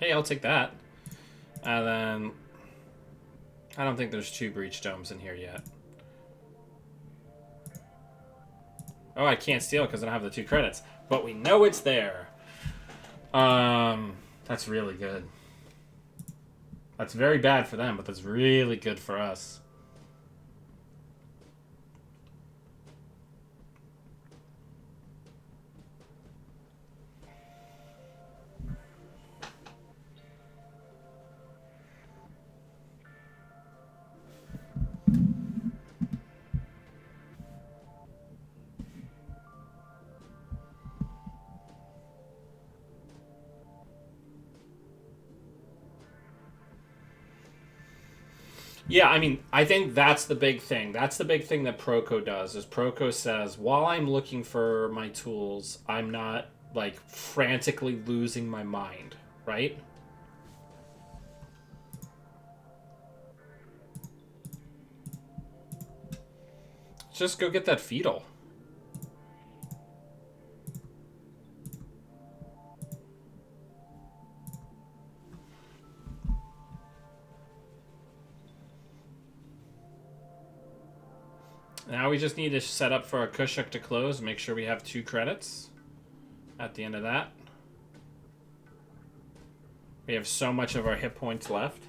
Hey, I'll take that. And then I don't think there's 2 breach domes in here yet. Oh, I can't steal because I don't have the 2 credits. But we know it's there. That's really good. That's very bad for them, but that's really good for us. Yeah, I mean, I think that's the big thing. That's the big thing that Proco does. Is Proco says, while I'm looking for my tools, I'm not like frantically losing my mind, right? Just go get that fetal. Now we just need to set up for our Kushuk to close. Make sure we have 2 credits at the end of that. We have so much of our hit points left.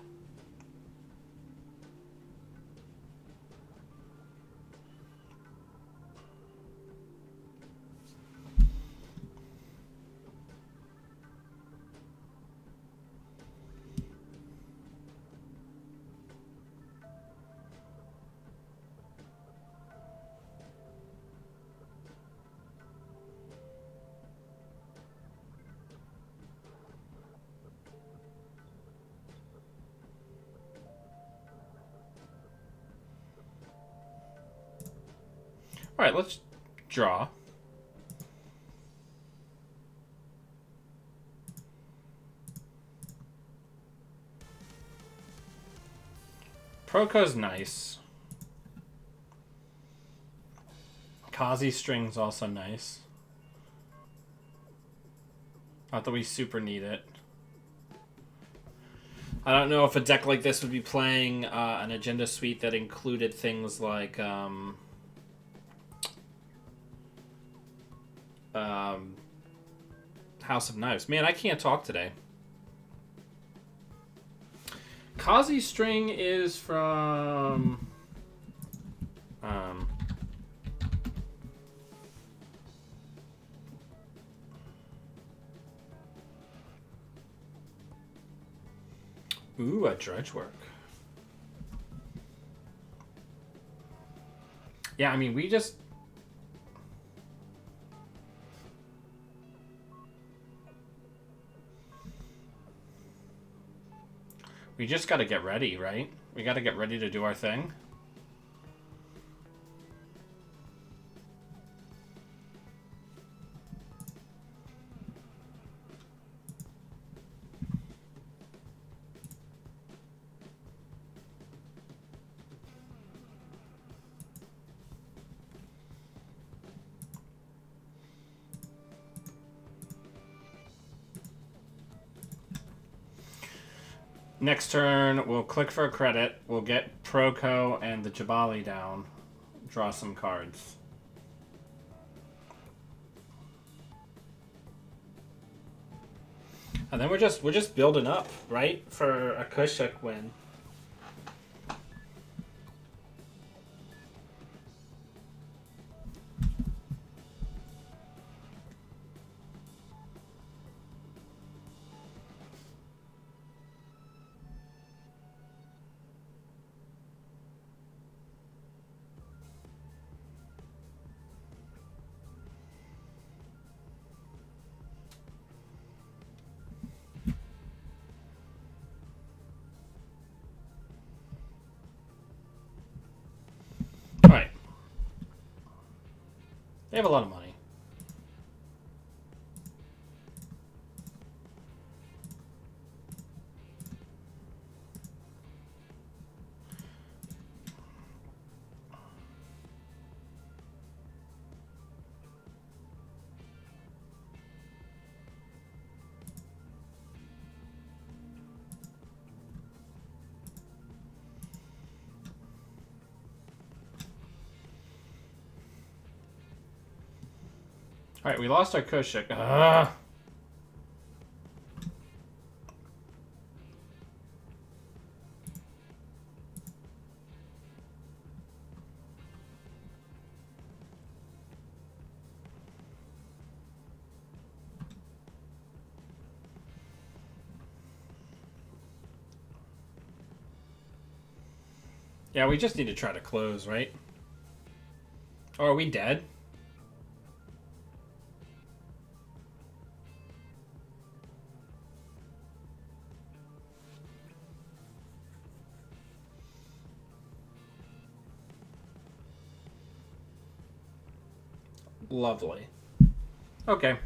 All right, let's draw. Proco's nice. Kazi string's also nice. Not that we super need it. I don't know if a deck like this would be playing an agenda suite that included things like House of Knives. Man, I can't talk today. Kazi string is from ooh, a dredge work. Yeah, I mean, we just got to get ready, right? We got to get ready to do our thing. Next turn, we'll click for a credit. We'll get Proko and the Jabali down. Draw some cards. And then we're just building up, right? For a Kushik win. Alright. They have a lot of money. Alright, we lost our Kushik. Yeah, we just need to try to close, right? Oh, are we dead? Lovely. Okay.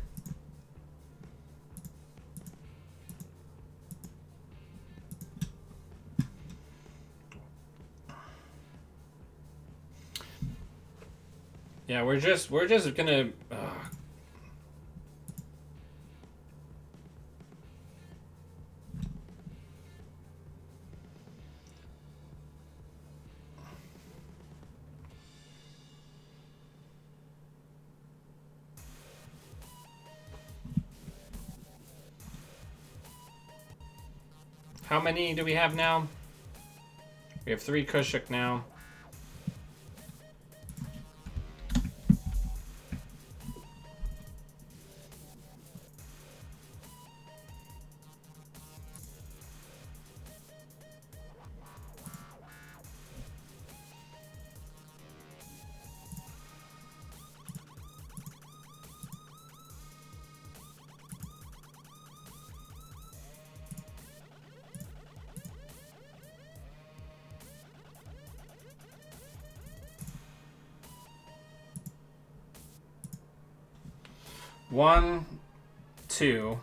Yeah, we're just gonna. How many do we have now? We have 3 Kushik now. One, two.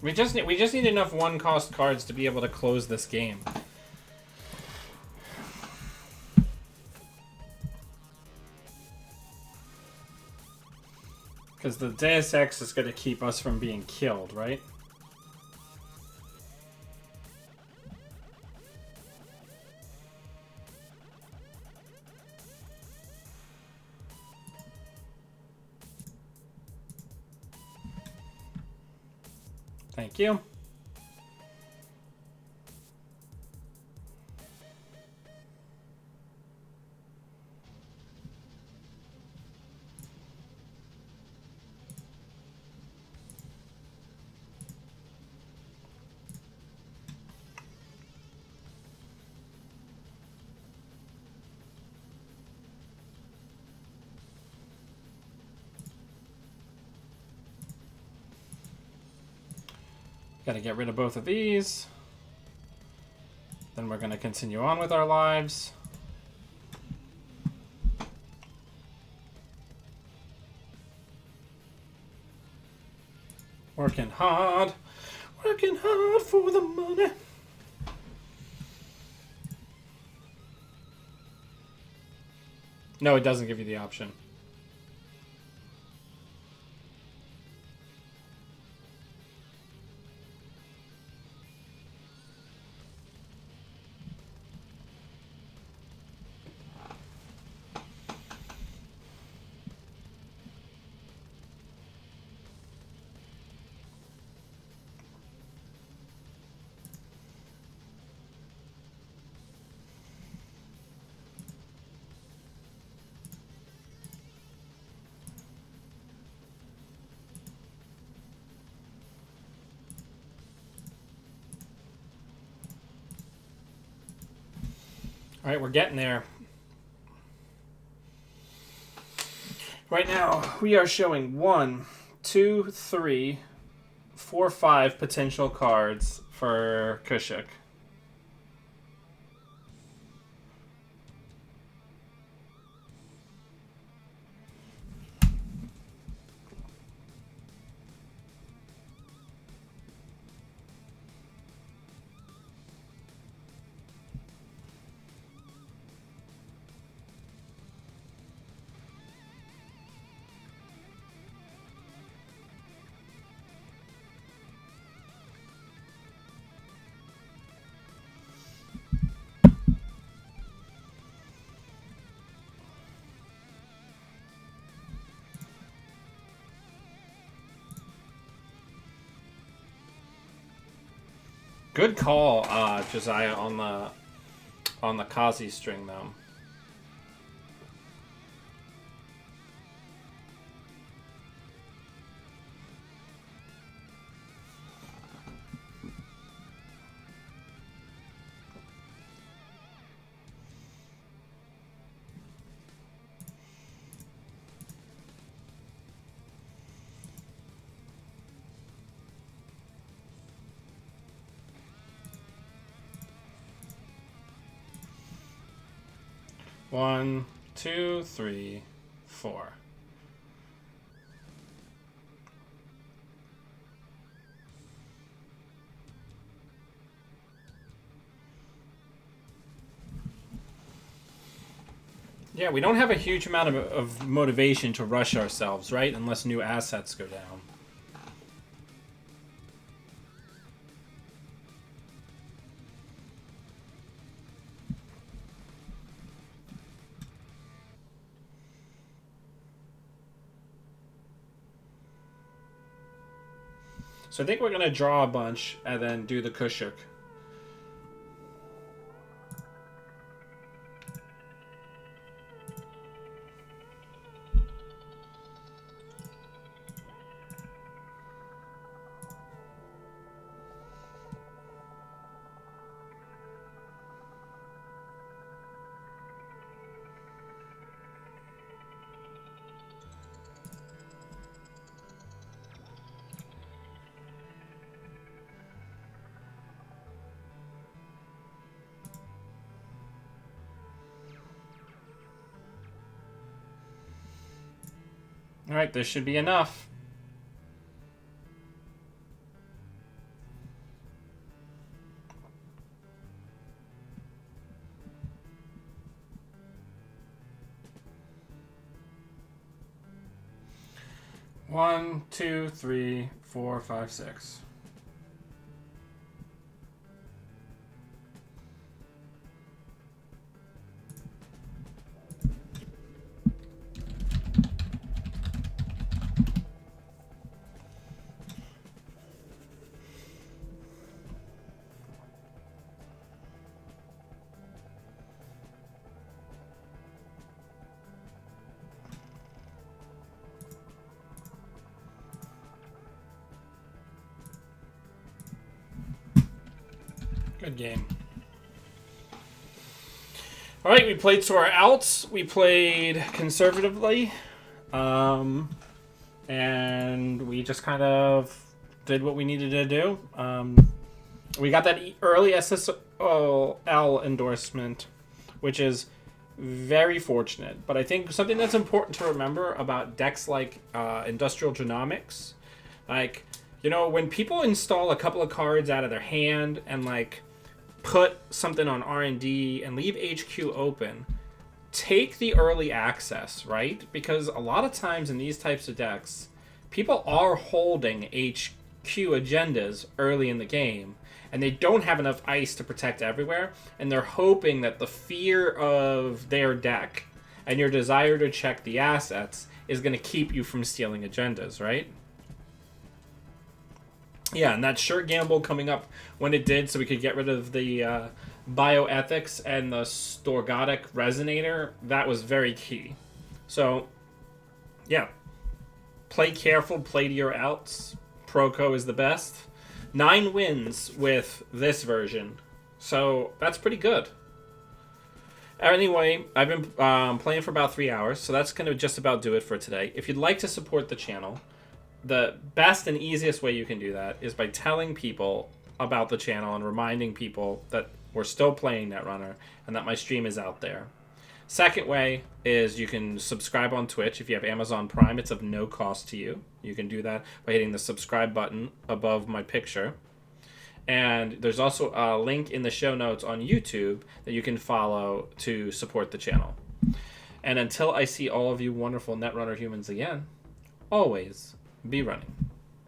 We just need enough 1-cost cards to be able to close this game. Because the Deus Ex is going to keep us from being killed, right? Thank you. Gotta get rid of both of these. Then we're gonna continue on with our lives. Working hard for the money. No, it doesn't give you the option. All right, we're getting there. Right now, we are showing 1, 2, 3, 4, 5 potential cards for Kushik. Good call, Josiah, on the Kazi string though. One, two, three, four. Yeah, we don't have a huge amount of motivation to rush ourselves, right? Unless new assets go down. So I think we're going to draw a bunch and then do the Kushik. All right, this should be enough. One, two, three, four, five, six. Good game. All right, we played to our outs. We played conservatively. And we just kind of did what we needed to do. We got that early SSL endorsement, which is very fortunate. But I think something that's important to remember about decks like Industrial Genomics, like You know, when people install a couple of cards out of their hand and like put something on R&D and leave HQ open, take the early access, right? Because a lot of times in these types of decks, people are holding HQ agendas early in the game, and they don't have enough ice to protect everywhere, and they're hoping that the fear of their deck and your desire to check the assets is going to keep you from stealing agendas, right? Yeah, and that sure gamble coming up when it did, so we could get rid of the bioethics and the Storgotic Resonator, that was very key. So, yeah. Play careful, play to your outs. Proco is the best. 9 wins with this version. So, that's pretty good. Anyway, I've been playing for about 3 hours, so that's going to just about do it for today. If you'd like to support the channel, the best and easiest way you can do that is by telling people about the channel and reminding people that we're still playing Netrunner and that my stream is out there. Second way is you can subscribe on Twitch. If you have Amazon Prime, it's of no cost to you. You can do that by hitting the subscribe button above my picture. And there's also a link in the show notes on YouTube that you can follow to support the channel. And until I see all of you wonderful Netrunner humans again, always be running.